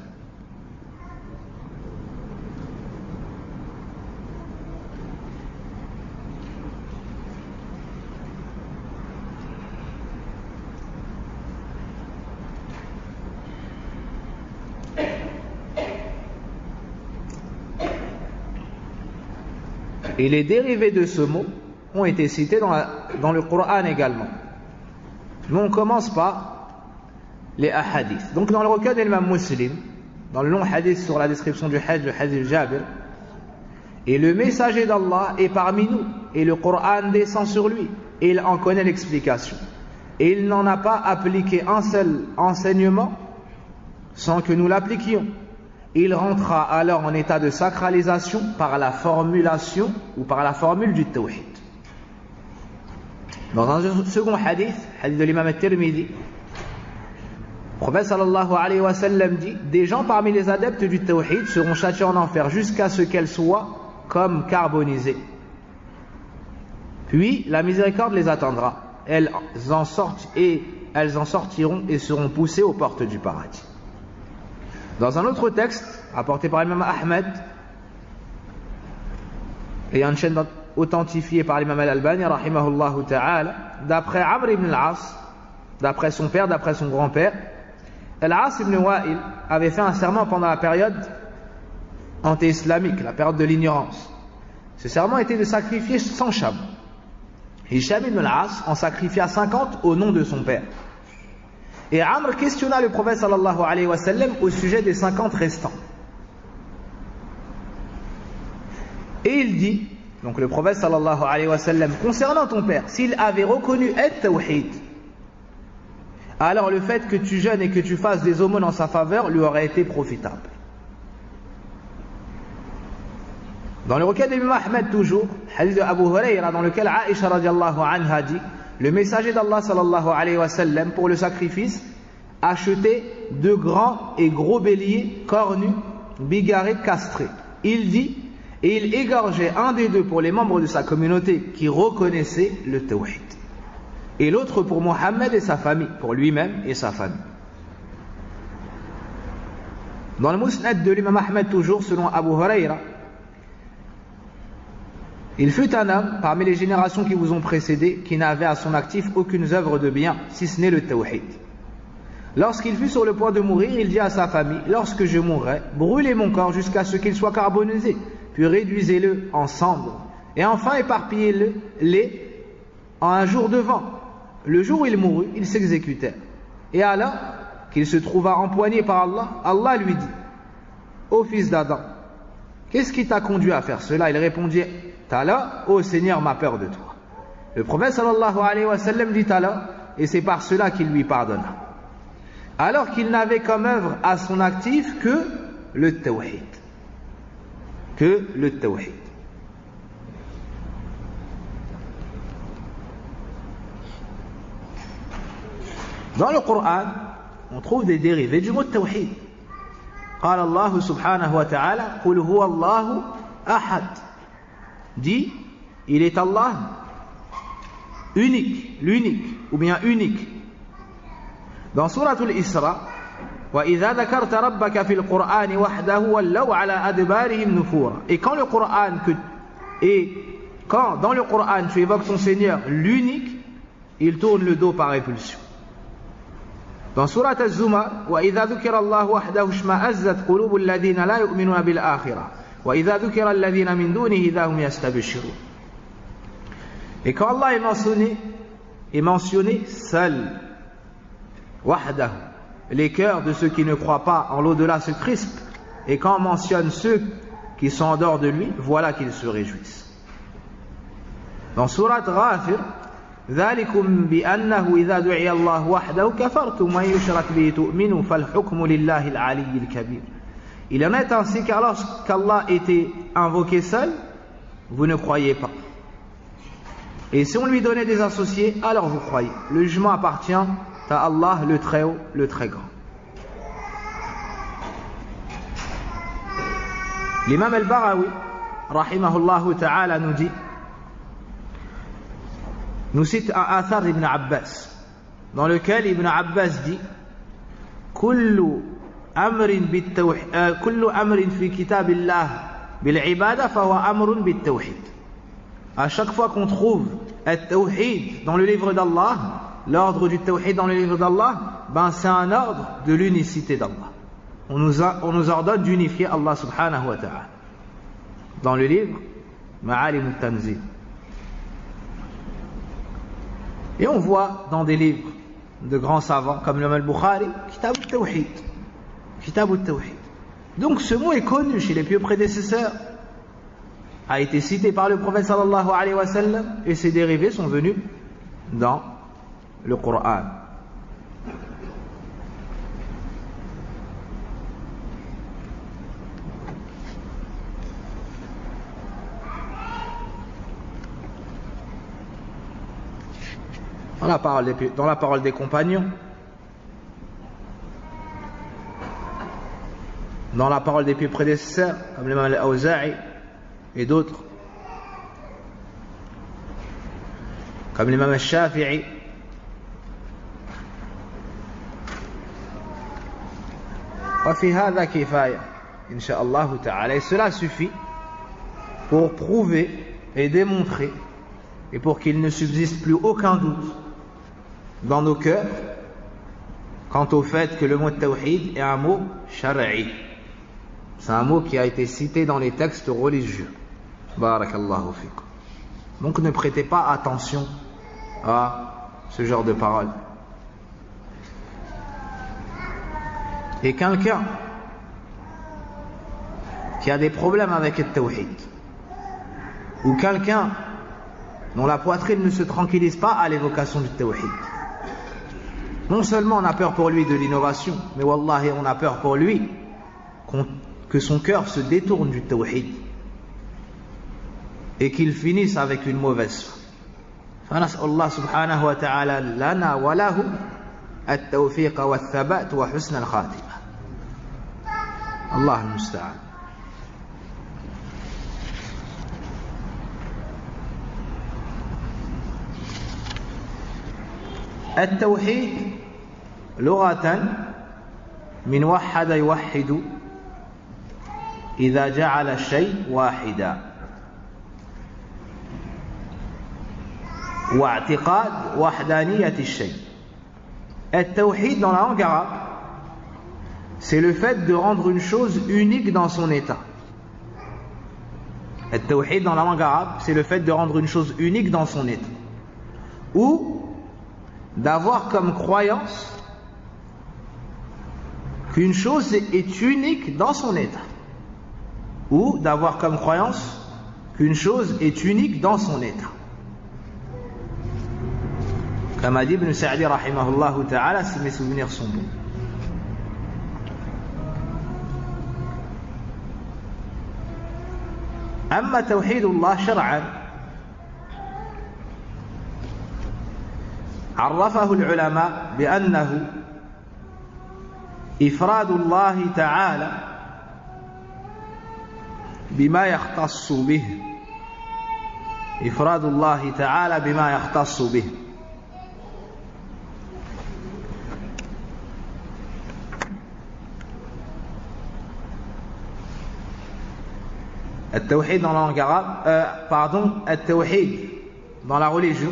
Et les dérivés de ce mot ont été cités dans le Coran également. Mais on commence par les hadiths. Donc dans le recueil de l'imam Muslim, dans le long hadith sur la description du Hajj, le hadith Jabir, et le messager d'Allah est parmi nous, et le Coran descend sur lui, et il en connaît l'explication. Et il n'en a pas appliqué un seul enseignement sans que nous l'appliquions. Il rentrera alors en état de sacralisation par la formulation ou par la formule du tawhid. Dans un second hadith de l'imam al-Tirmidhi, le prophète sallallahu alayhi wa sallam dit: des gens parmi les adeptes du tawhid seront châtiés en enfer jusqu'à ce qu'elles soient comme carbonisées. Puis la miséricorde les attendra. Elles en sortiront et seront poussées aux portes du paradis. Dans un autre texte, apporté par l'imam Ahmed, et une chaîne authentifiée par l'imam al-Albani, rahimahullah ta'ala, d'après Amr ibn al-As, d'après son père, d'après son grand-père, Al-As ibn Wa'il avait fait un serment pendant la période anti-islamique, la période de l'ignorance. Ce serment était de sacrifier 100 chameaux. Hisham ibn al-As en sacrifia 50 au nom de son père. Et Amr questionna le prophète sallallahu alayhi wa sallam au sujet des 50 restants. Et il dit, donc le prophète sallallahu alayhi wa sallam, concernant ton père, s'il avait reconnu at-tawhid, alors le fait que tu jeûnes et que tu fasses des aumônes en sa faveur lui aurait été profitable. Dans le recueil d'Imam Ahmed toujours, hadith de Abu Hurayra, dans lequel Aïcha radiallahu anha dit, le messager d'Allah sallallahu alayhi wa sallam, pour le sacrifice, achetait 2 grands et gros béliers cornus, bigarrés, castrés. Il dit, et il égorgeait un des 2 pour les membres de sa communauté qui reconnaissaient le tawhid, et l'autre pour Mohammed et sa famille, pour lui-même et sa famille. Dans le Musnad de l'imam Ahmed toujours, selon Abu Hurayra, il fut un homme parmi les générations qui vous ont précédé qui n'avait à son actif aucune œuvre de bien, si ce n'est le tawhid. Lorsqu'il fut sur le point de mourir, il dit à sa famille, lorsque je mourrai, brûlez mon corps jusqu'à ce qu'il soit carbonisé, puis réduisez-le en cendres, et enfin éparpillez-le en un jour de vent. Le jour où il mourut, il s'exécutait. Et alors qu'il se trouva empoigné par Allah, Allah lui dit, ô fils d'Adam, qu'est-ce qui t'a conduit à faire cela? Il répondit, Allah, ô Seigneur, ma peur de toi. Le prophète sallallahu alayhi wa sallam dit Allah, et c'est par cela qu'il lui pardonna. Alors qu'il n'avait comme œuvre à son actif que le tawhid. Que le tawhid. Dans le Coran, on trouve des dérivés du mot tawhid. قال الله سبحانه وتعالى قل هو الله أحد. Dit, il est Allah unique, l'unique, ou bien unique. Dans Surat al-Isra, وَإِذَا ذَكَرْتَ رَبَّكَ فِي الْقُرْآنِ وَحْدَهُ وَلَّوْا عَلَى أَدْبَارِهِمْ نُفُورًا. Et quand dans le Coran tu évoques ton Seigneur l'unique, il tourne le dos par répulsion. Dans Surat Az-Zumar, وَإِذَا ذُكِرَ اللَّهُ وَحْدَهُ اشْمَأَزَّتْ قُلُوبُ الَّذِينَ لَا يُؤْمِنُونَ بِالْآخِرَةِ وَإِذَا ذُكِرَ الَّذِينَ مِن دُونِهِ إِذَا هُمْ يَسْتَبْشِرُونَ. Et quand Allah est mentionné seul, wahdahu, les cœurs de ceux qui ne croient pas en l'au-delà se crispent, et quand on mentionne ceux qui sont en dehors de lui, voilà qu'ils se réjouissent. Dans Surat Ghafir, ذَلِكُمْ بِأَنَّهُ إِذَا دُعِيَ اللَّهُ وَحْدَهُ كَفَرْتُمْ وَإِنْ يُشْرَكْ بِهِ تُؤْمِنُوا فَالْحُكْمُ لِلَّهِ الْعَلِيِّ الْكَبِيرِ. Il en est ainsi car lorsqu'Allah était invoqué seul, vous ne croyez pas. Et si on lui donnait des associés, alors vous croyez. Le jugement appartient à Allah, le très haut, le très grand. L'imam al-Barawi, rahimahullah ta'ala, nous cite un athar d'Ibn Abbas, dans lequel Ibn Abbas dit كل أمر في كتاب الله بالعبادة فهو أمر بالتوحيد. À chaque fois qu'on trouve at-tawhid dans le livre d'Allah, l'ordre du tawhid dans le livre d'Allah, c'est un ordre de l'unicité d'Allah. On nous ordonne d'unifier Allah subhanahu wa ta'ala. Dans le livre Ma'alim al-Tanzil. Et on voit dans des livres de grands savants comme l'imam al-Bukhari, Kitab al-Tawhid. Kitab al-Tawhid. Donc ce mot est connu chez les pieux prédécesseurs, a été cité par le prophète sallallahu alayhi wa sallam, et ses dérivés sont venus dans le Coran. Dans la parole des compagnons, dans la parole des pieux prédécesseurs, comme l'imam al-Awza'i et d'autres, comme l'imam al-Shafi'i, وفي هذا كفاية إن شاء الله تعالى. Et cela suffit pour prouver et démontrer, et pour qu'il ne subsiste plus aucun doute dans nos cœurs quant au fait que le mot tawhid est un mot shar'i. C'est un mot qui a été cité dans les textes religieux. Barakallahu fikum. Donc ne prêtez pas attention à ce genre de paroles. Et quelqu'un qui a des problèmes avec le tawhid, ou quelqu'un dont la poitrine ne se tranquillise pas à l'évocation du tawhid, non seulement on a peur pour lui de l'innovation, mais wallahi on a peur pour lui que son cœur se détourne du tawhid et qu'il finisse avec une mauvaise fin. فنسأل الله سبحانه وتعالى لنا وله التوفيق والثبات وحسن الخاتمة. الله المستعان. التوحيد لغة من وحد يوحد إذا جعل الشيء واحدا، واعتقاد وحدانية الشيء. التوحيد dans la langue arabe, c'est le fait de rendre une chose unique dans son état. التوحيد dans la langue arabe, c'est le fait de rendre une chose unique dans son état, ou d'avoir comme croyance qu'une chose est unique dans son état, ou d'avoir comme croyance qu'une chose est unique dans son état. Comme a dit Ibn Sa'di rahimahullah ta'ala, si mes souvenirs sont bons. أما توحيد الله شرعا عرفه العلماء بأنه إفراد الله تعالى بما يختص به، إفراد الله تعالى بما يختص به. التوحيد dans la langue arabe, التوحيد dans la religion,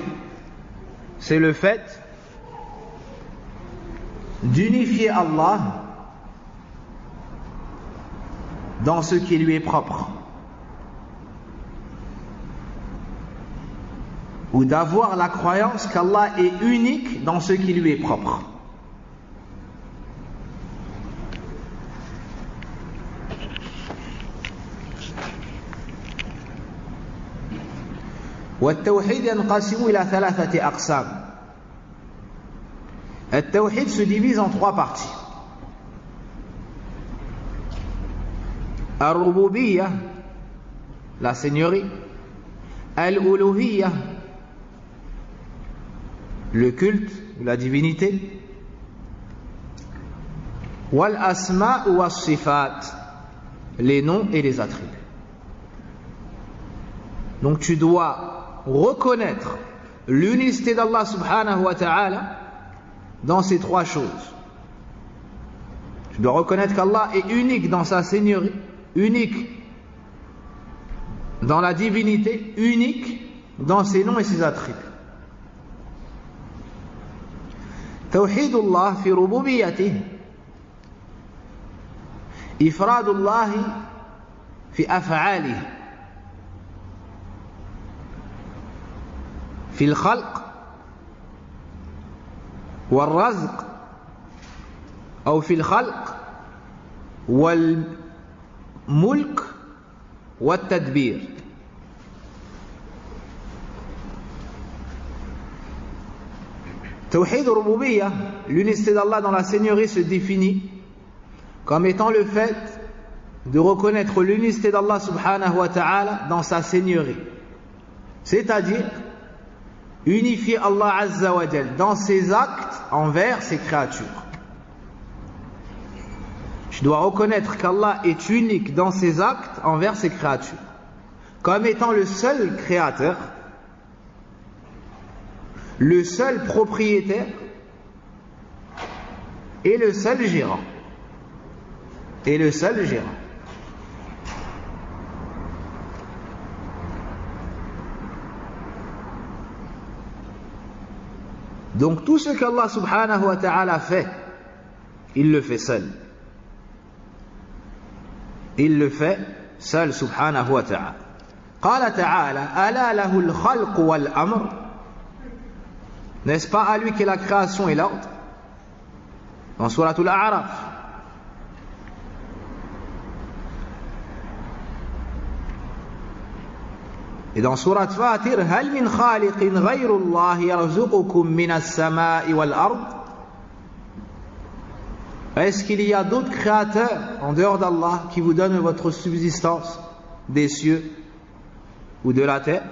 c'est le fait d'unifier Allah dans ce qui lui est propre, ou d'avoir la croyance qu'Allah est unique dans ce qui lui est propre. والتوحيد ينقسم إلى 3 أقسام. التوحيد se divise en 3 parties. الربوبية, la seigneurie. الألوهية, le culte ou la divinité. والأسماء والصفات, les noms et les attributs. Donc tu dois reconnaître l'unicité d'Allah subhanahu wa ta'ala dans ces 3 choses. Tu dois reconnaître qu'Allah est unique dans sa seigneurie, unique dans la divinité, unique dans ses noms et ses attributs. توحيد الله في ربوبيته إفراد الله في أفعاله في الخلق والرزق، أو في الخلق والملك والتدبير. توحيد الربوبية, l'unicité d'Allah dans la seigneurie, se définit comme étant le fait de reconnaître l'unicité d'Allah subhanahu wa ta'ala dans sa seigneurie, c'est-à-dire unifier Allah Azza wa Jal dans ses actes envers ses créatures. Tu dois reconnaître qu'Allah est unique dans ses actes envers ses créatures, comme étant le seul créateur, le seul propriétaire et le seul gérant. Et le seul gérant. Donc tout ce qu'Allah subhanahu wa ta'ala fait, il le fait seul. Il le fait seul subhanahu wa ta'ala. قال تعالى ألا له الخلق والأمر. N'est-ce pas à lui qu'est la création et l'ordre? Dans Sourate Al-A'raf, Et dans Surat Fatir, هل من خالق غير الله يرزقكم من السماء والأرض? Est-ce qu'il y a d'autres créateurs en dehors d'Allah qui vous donnent votre subsistance des cieux ou de la terre?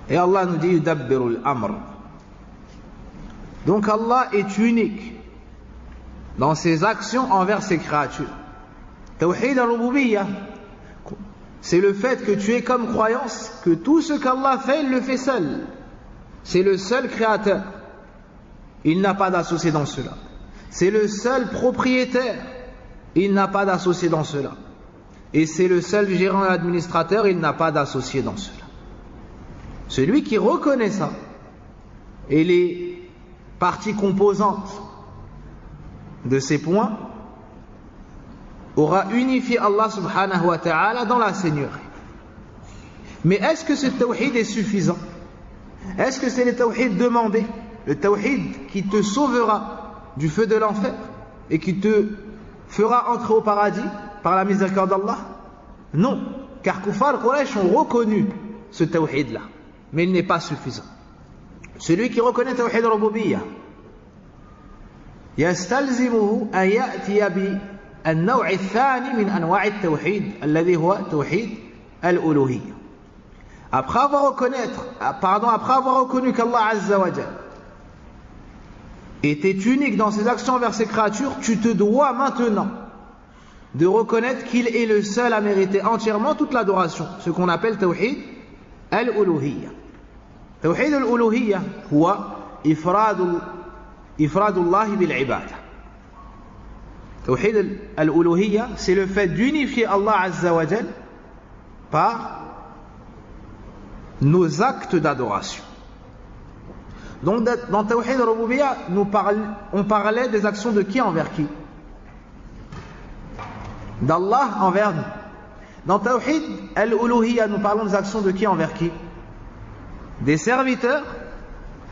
Et Allah nous dit Yudabbirul Amr. Donc Allah est unique dans ses actions envers ses créatures. Tawhid al-Rububiyyah, c'est le fait que tu aies comme croyance que tout ce qu'Allah fait, il le fait seul. C'est le seul créateur. Il n'a pas d'associé dans cela. C'est le seul propriétaire. Il n'a pas d'associé dans cela. Et c'est le seul gérant et administrateur. Il n'a pas d'associé dans cela. Celui qui reconnaît ça et les parties composantes de ces points aura unifié Allah subhanahu wa ta'ala dans la Seigneurie. Mais est-ce que ce tawhid est suffisant? Est-ce que c'est le tawhid demandé, le tawhid qui te sauvera du feu de l'enfer et qui te fera entrer au paradis par la miséricorde d'Allah? Non, car Kuffar Quraysh ont reconnu ce tawhid là, mais il n'est pas suffisant. Celui qui reconnaît tawhid al-rububiyyah يستلزمه أن يأتي بالنوع الثاني من أنواع التوحيد الذي هو توحيد الألوهية. Après avoir reconnu qu'Allah Azza wa Jal était unique dans ses actions envers ses créatures, tu te dois maintenant de reconnaître qu'il est le seul à mériter entièrement toute l'adoration, ce qu'on appelle توحيد الألوهية. توحيد الألوهية هو إفراد الله بالعبادة. توحيد الألوهية, c'est le fait d'unifier Allah Azza wa Jal par nos actes d'adoration. Donc dans Tawhid al-Rububiyyah, on parlait des actions de qui envers qui? D'Allah envers nous. Dans Tawhid al-Uluhiyyah, nous parlons des actions de qui envers qui? Des serviteurs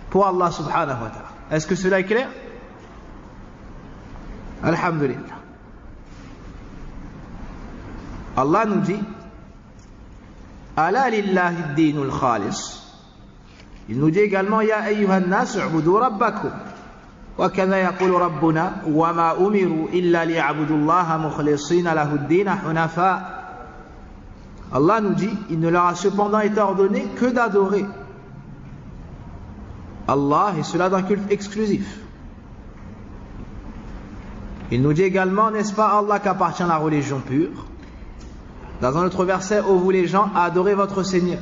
pour Allah subhanahu wa ta'ala. Est-ce que cela est clair? Alhamdulillah. Allah nous dit Ala lillahi ad-dinul khalis. Il nous dit également Ya ayyuhan nas u'budu rabbakum. Wa kadha yaqulu rabbuna wa ma umiru illa liya'budu Allaha mukhlisina lahu ad-din hunafa. Allah nous dit il ne leur a cependant été ordonné que d'adorer Allah, et cela d'un culte exclusif. Il nous dit également, n'est-ce pas Allah qu'appartient la religion pure? Dans un autre verset, ô vous les gens, adorez votre Seigneur.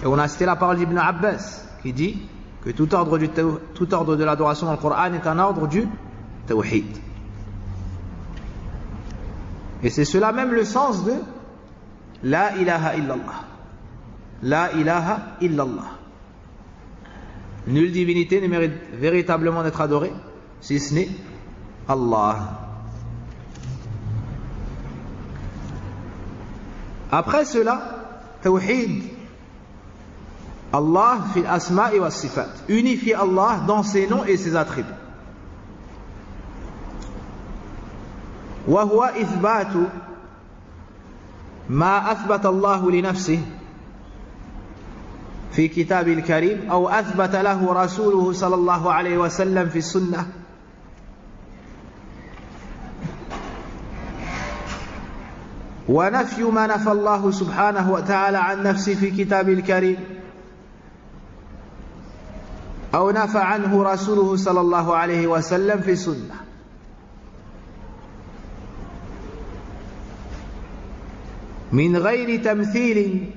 Et on a cité la parole d'Ibn Abbas, qui dit que tout ordre de l'adoration dans le Coran est un ordre du tawhid. Et c'est cela même le sens de La ilaha illallah. La ilaha illallah. Nulle divinité ne mérite véritablement d'être adorée si ce n'est Allah. Après cela, tawhid Allah fil asma'i was sifat, unifier Allah dans ses noms et ses attributs. Wa huwa ithbatu ma athbata Allah li nafsihi في كتاب الكريم أو أثبت له رسوله صلى الله عليه وسلم في السنة ونفي ما نفى الله سبحانه وتعالى عن نفسه في كتاب الكريم أو نفى عنه رسوله صلى الله عليه وسلم في السنة. من غير تمثيل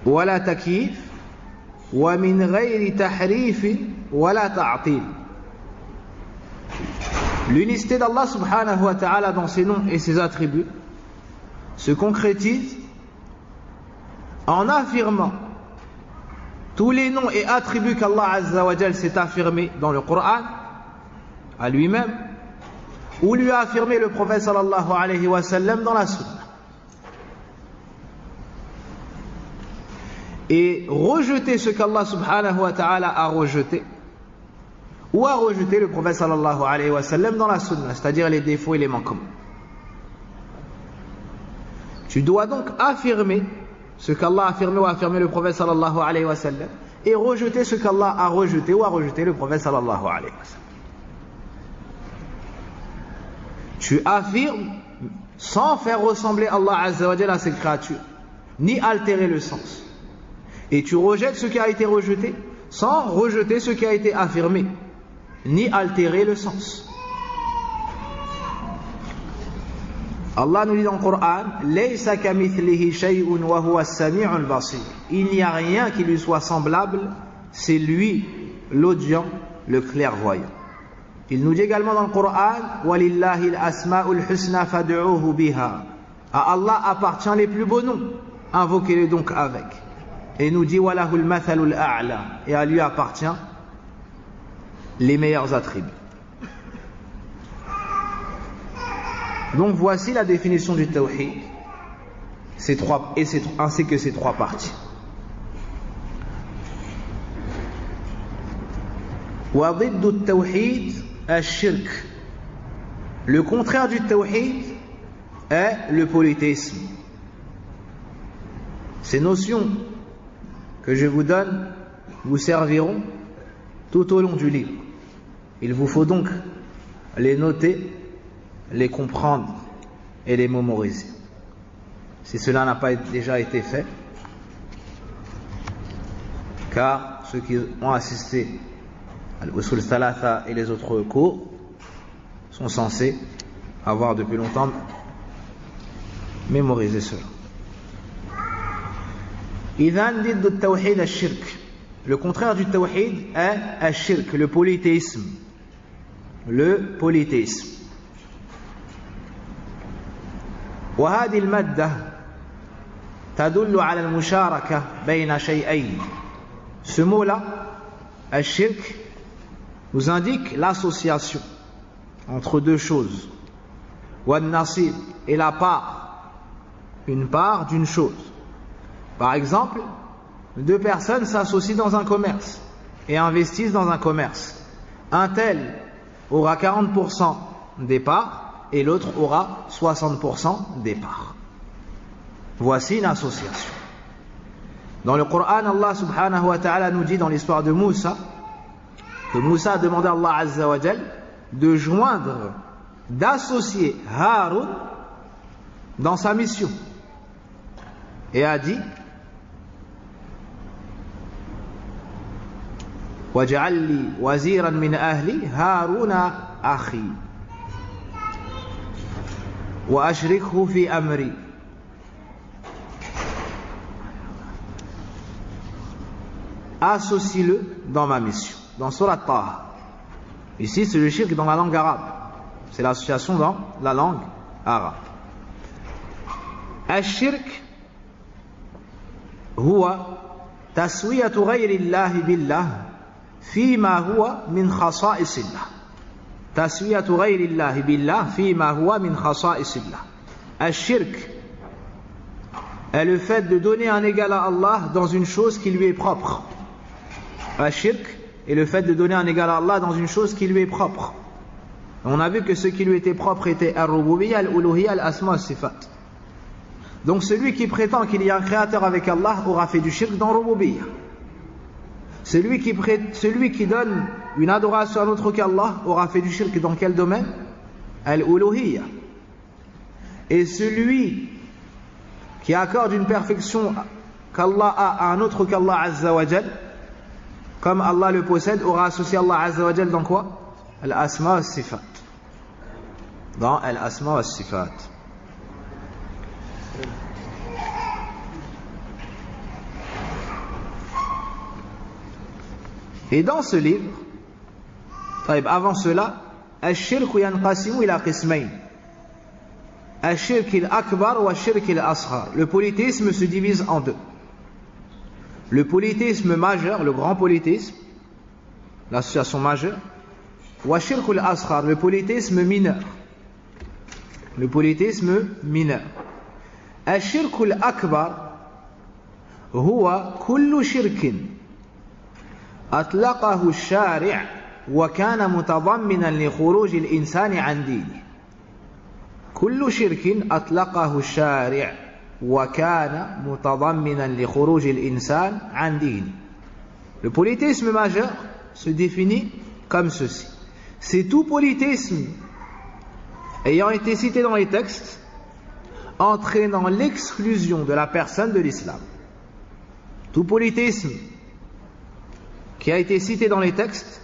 ولا تكييف ومن غير تحريف ولا تعطيل. L'unicité d'Allah subhanahu wa ta'ala dans ses noms et ses attributs se concrétise en affirmant tous les noms et attributs qu'Allah azza wa jal s'est affirmé dans le Coran à lui-même, ou lui affirmer le prophète sallallahu alayhi wa sallam dans la sunna. Et rejeter ce qu'Allah subhanahu wa ta'ala a rejeté, ou à rejeter le prophète sallallahu alayhi wa sallam dans la sunna, c'est-à-dire les défauts et les manquements. Tu dois donc affirmer ce qu'Allah a affirmé ou a affirmé le prophète sallallahu alayhi wa sallam, et rejeter ce qu'Allah a rejeté ou a rejeté le prophète sallallahu alayhi wa sallam. Tu affirmes sans faire ressembler Allah azza wa jalla à ses créatures, ni altérer le sens. Et tu rejettes ce qui a été rejeté sans rejeter ce qui a été affirmé, ni altérer le sens. Allah nous dit dans le Coran, Laysa kamithlihi shay'un wa huwa as-sami'ul basir. Il n'y a rien qui lui soit semblable, c'est lui l'audient, le clairvoyant. Il nous dit également dans le Coran, Walillahi al-asma'ul husna fad'uhu biha. À Allah appartient les plus beaux noms, invoquez-les donc avec. Et il nous dit Walahul mathalul a'la, et à lui appartient les meilleurs attributs. Donc voici la définition du tawhid, ainsi que ces trois parties. Wa ضد التوحيد الشرك. Le contraire du tawhid est le polythéisme. Ces notions que je vous donne vous serviront tout au long du livre. Il vous faut donc les noter, les comprendre et les mémoriser. Si cela n'a pas déjà été fait, car ceux qui ont assisté à l'Usul Thalatha et les autres cours sont censés avoir depuis longtemps mémorisé cela. Idhan ضد التوحيد الشرك. Le contraire du tawhid est الشرك, le polythéisme. Le polythéisme. وهذه المادة تدل على المشاركة بين شيئين. Ce mot-là, الشرك, nous indique l'association entre deux choses. والنصيب, et la part, une part d'une chose. Par exemple, deux personnes s'associent dans un commerce et investissent dans un commerce. Un tel aura 40% des parts et l'autre aura 60% des parts. Voici une association. Dans le Coran, Allah subhanahu wa ta'ala nous dit dans l'histoire de Moussa que Moussa a demandé à Allah azza wa jal de joindre, d'associer Haroun dans sa mission. Et a dit وَاجْعَلْ لِي وَزِيرًا مِنْ أَهْلِي هَارُونَ أَخِي وَأَشْرِكْهُ فِي أَمْرِي. Associe-le dans ma mission. Dans Surat Taha. Ici, c'est le shirk dans la langue arabe. C'est l'association dans la langue arabe. الشرك هو تسوية غير الله بالله فيما هو من خصائص الله. تسوية غير الله بالله فيما هو من خصائص الله. الشرك est le fait de donner un égal à Allah dans une chose qui lui est propre. الشرك est le fait de donner un égal à Allah dans une chose qui lui est propre. On a vu que ce qui lui était propre était al-rububiyya, al-uluhiyya, al-asma, al-sifat. Donc celui qui prétend qu'il y a un créateur avec Allah aura fait du shirk dans rububiyya. Celui qui donne une adoration à un autre qu'Allah aura fait du shirk dans quel domaine? Al-uluhiyya. Et celui qui accorde une perfection qu'Allah a à un autre qu'Allah azza wa jal, comme Allah le possède, aura associé Allah azza wa jal dans quoi? Al-asma wa sifat. Dans al-asma wa sifat. Et dans ce livre, avant cela, الشرك ينقسم إلى قسمين. الشرك الأكبر والشرك الأصغر. Le polythéisme se divise en deux. Le polythéisme majeur, le grand polythéisme, l'association majeure, والشرك الأصغر, le polythéisme mineur, le polythéisme mineur. الشرك الأكبر هو كل شرك أطلقه الشارع وكان متضمنا لخروج الإنسان عن دينه. كل شرك أطلقه الشارع وكان متضمنا لخروج الإنسان عن دينه. Le polythéisme majeur se définit comme ceci. C'est tout polythéisme ayant été cité dans les textes entraînant l'exclusion de la personne de l'islam. Tout polythéisme qui a été cité dans les textes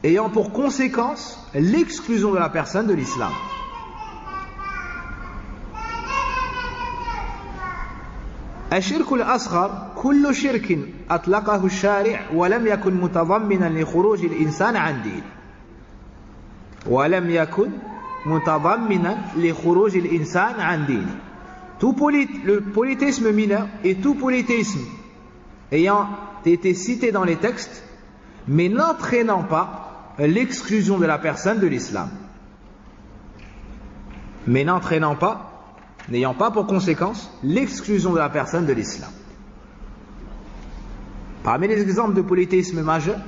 ayant pour conséquence l'exclusion de la personne de l'islam. الشرك الأصغر كل شرك أطلقه الشارع ولم يكن متضمنا لخروج الإنسان عن دينه. ولم يكن متضمنا لخروج الإنسان عن دينه. Le polythéisme mineur et tout polythéisme ayant été cité dans les textes mais n'entraînant pas l'exclusion de la personne de l'islam. Mais n'ayant pas pour conséquence l'exclusion de la personne de l'islam. Parmi les exemples de polythéisme majeur,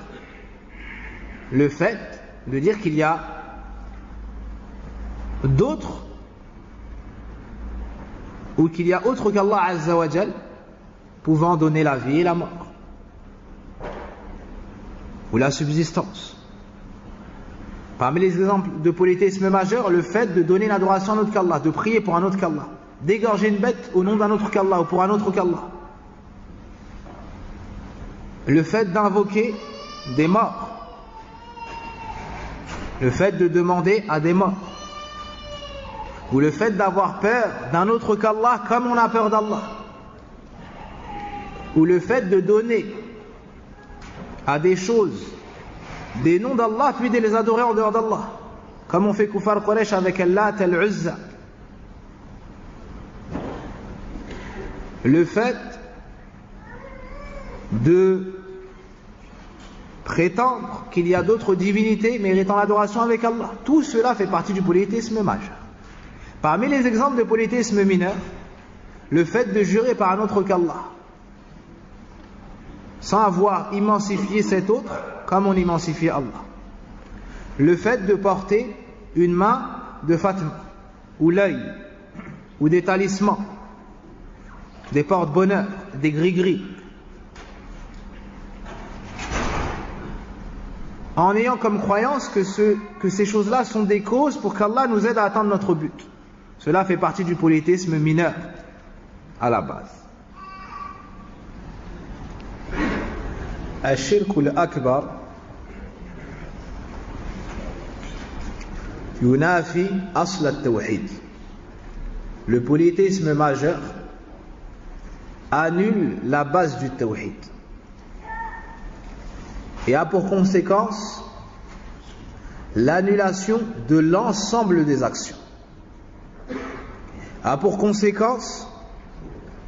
le fait de dire qu'il y a d'autres ou qu'il y a autre qu'Allah Azza wa Jal pouvant donner la vie et la mort ou la subsistance. Parmi les exemples de polythéisme majeur, le fait de donner l'adoration à un autre qu'Allah, de prier pour un autre qu'Allah, d'égorger une bête au nom d'un autre qu'Allah ou pour un autre qu'Allah. Le fait d'invoquer des morts. Le fait de demander à des morts. Ou le fait d'avoir peur d'un autre qu'Allah comme on a peur d'Allah. Ou le fait de donner à des choses des noms d'Allah puis de les adorer en dehors d'Allah, comme on fait Kufar Quraysh avec Allah et Al-Uzza. Le fait de prétendre qu'il y a d'autres divinités méritant l'adoration avec Allah, tout cela fait partie du polythéisme majeur. Parmi les exemples de polythéisme mineur, le fait de jurer par un autre qu'Allah sans avoir immensifié cet autre comme on immensifie Allah. Le fait de porter une main de Fatima, ou l'œil, ou des talismans, des porte-bonheur, des gris-gris, en ayant comme croyance que ces choses-là sont des causes pour qu'Allah nous aide à atteindre notre but. Cela fait partie du polythéisme mineur à la base. الشرك الأكبر ينافي أصل التوحيد. Le polythéisme majeur annule la base du tawhid et a pour conséquence l'annulation de l'ensemble des actions. A pour conséquence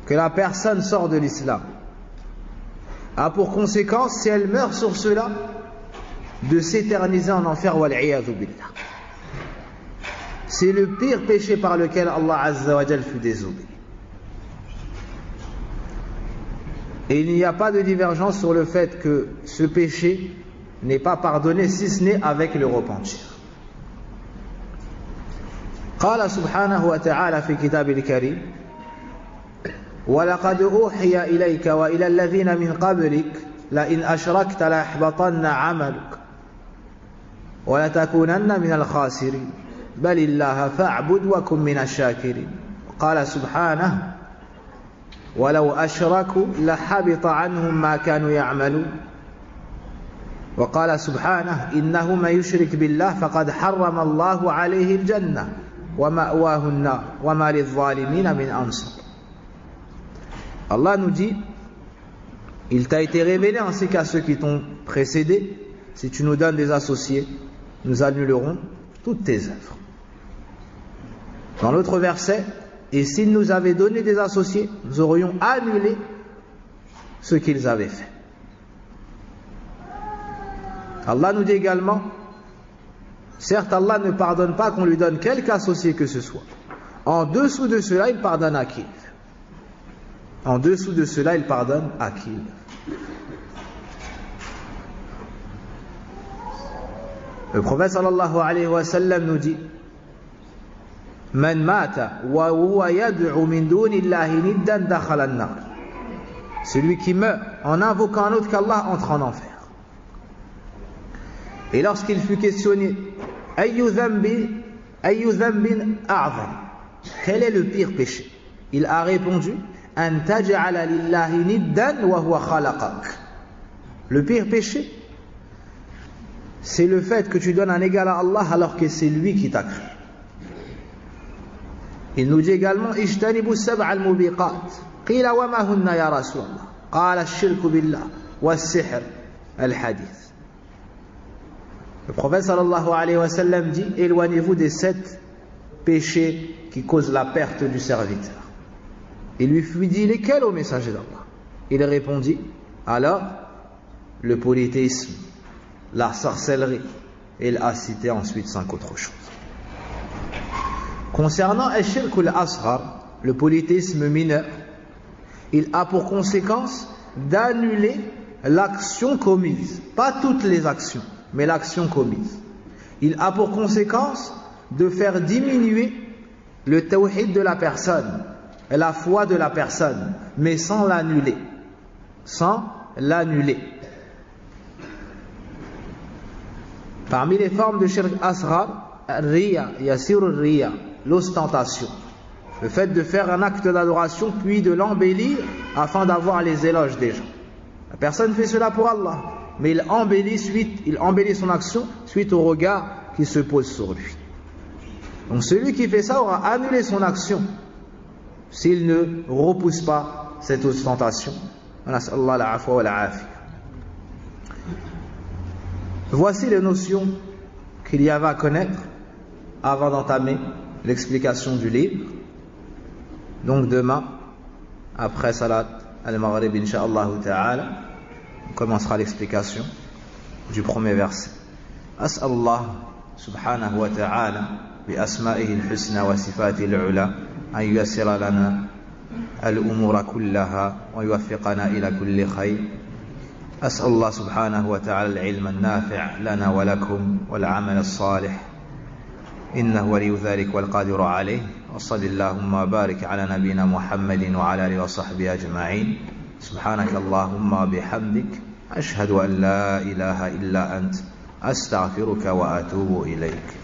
que la personne sort de l'islam. A pour conséquence, si elle meurt sur cela, de s'éterniser en enfer, wal'iyadhu billah. C'est le pire péché par lequel Allah Azza wa Jal fut désobéi. Et il n'y a pas de divergence sur le fait que ce péché n'est pas pardonné si ce n'est avec le repentir. قال سبحانه وتعالى في كتاب الكريم ولقد أوحي إليك وإلى الذين من قبلك لئن أشركت ليحبطن عملك ولتكونن من الخاسرين بل الله فاعبد وكن من الشاكرين. قال سبحانه ولو أشركوا لحبط عنهم ما كانوا يعملون. وقال سبحانه إنه من يشرك بالله فقد حرم الله عليه الجنة ومأواه النار وما للظالمين من أنصار. Allah nous dit, il t'a été révélé ainsi qu'à ceux qui t'ont précédé, si tu nous donnes des associés, nous annulerons toutes tes œuvres. Dans l'autre verset, et s'ils nous avaient donné des associés, nous aurions annulé ce qu'ils avaient fait. Allah nous dit également, Certes, Allah ne pardonne pas qu'on lui donne quelque associé que ce soit. En dessous de cela, il pardonne à qui? En dessous de cela, il pardonne à qui? Le prophète sallallahu alayhi wa sallam nous dit: Man mata wa huwa yad'u min dunillahi niddan dakhala an-nar. Celui qui meurt en invoquant un autre qu'Allah entre en enfer. Et lorsqu'il fut questionné, Ayyu dhanbin a'zam, quel est le pire péché? Il a répondu: An taj'ala lillahi niddan wa huwa khalaqak. Le pire péché, c'est le fait que tu donnes un égal à Allah alors que c'est lui qui t'a créé. Il nous dit également: Ijtanibu sab'a al-mubiqat. Qila wa ma hunna ya Rasulallah? Qala ash-shirku billah wa as-sihr al-hadith. Le prophète sallallahu alayhi wa sallam dit: éloignez-vous des 7 péchés qui causent la perte du serviteur. Il lui fut dit: lesquels, ô messager d'Allah? Il répondit: alors le polythéisme, la sorcellerie. Et il a cité ensuite 5 autres choses. Concernant al-shirk al-asghar, le polythéisme mineur, il a pour conséquence d'annuler l'action commise, pas toutes les actions, mais l'action commise. Il a pour conséquence de faire diminuer le tawhid de la personne, la foi de la personne, mais sans l'annuler. Sans l'annuler. Parmi les formes de shirk asghar, riya, yasir riya, l'ostentation. Le fait de faire un acte d'adoration puis de l'embellir afin d'avoir les éloges des gens. La personne fait cela pour Allah, mais il embellit son action suite au regard qui se pose sur lui. Donc celui qui fait ça aura annulé son action s'il ne repousse pas cette ostentation. Voici les notions qu'il y avait à connaître avant d'entamer l'explication du livre. Donc demain, après Salat al-Maghrib, Inch'Allah ta'ala, on commencera l'explication du premier verset. As'allah subhanahu wa ta'ala bi asma'ihi al-husna wa sifatihi al-ula an yuyassira lana al-umura kullaha wa yuwaffiqana ila kulli khayr. أسأل الله سبحانه وتعالى العلم النافع لنا ولكم والعمل الصالح إنه ولي ذلك والقادر عليه. وصل اللهم وبارك على نبينا محمد وعلى آله وصحبه أجمعين. سبحانك اللهم وبحمدك أشهد أن لا إله إلا أنت أستغفرك وأتوب إليك.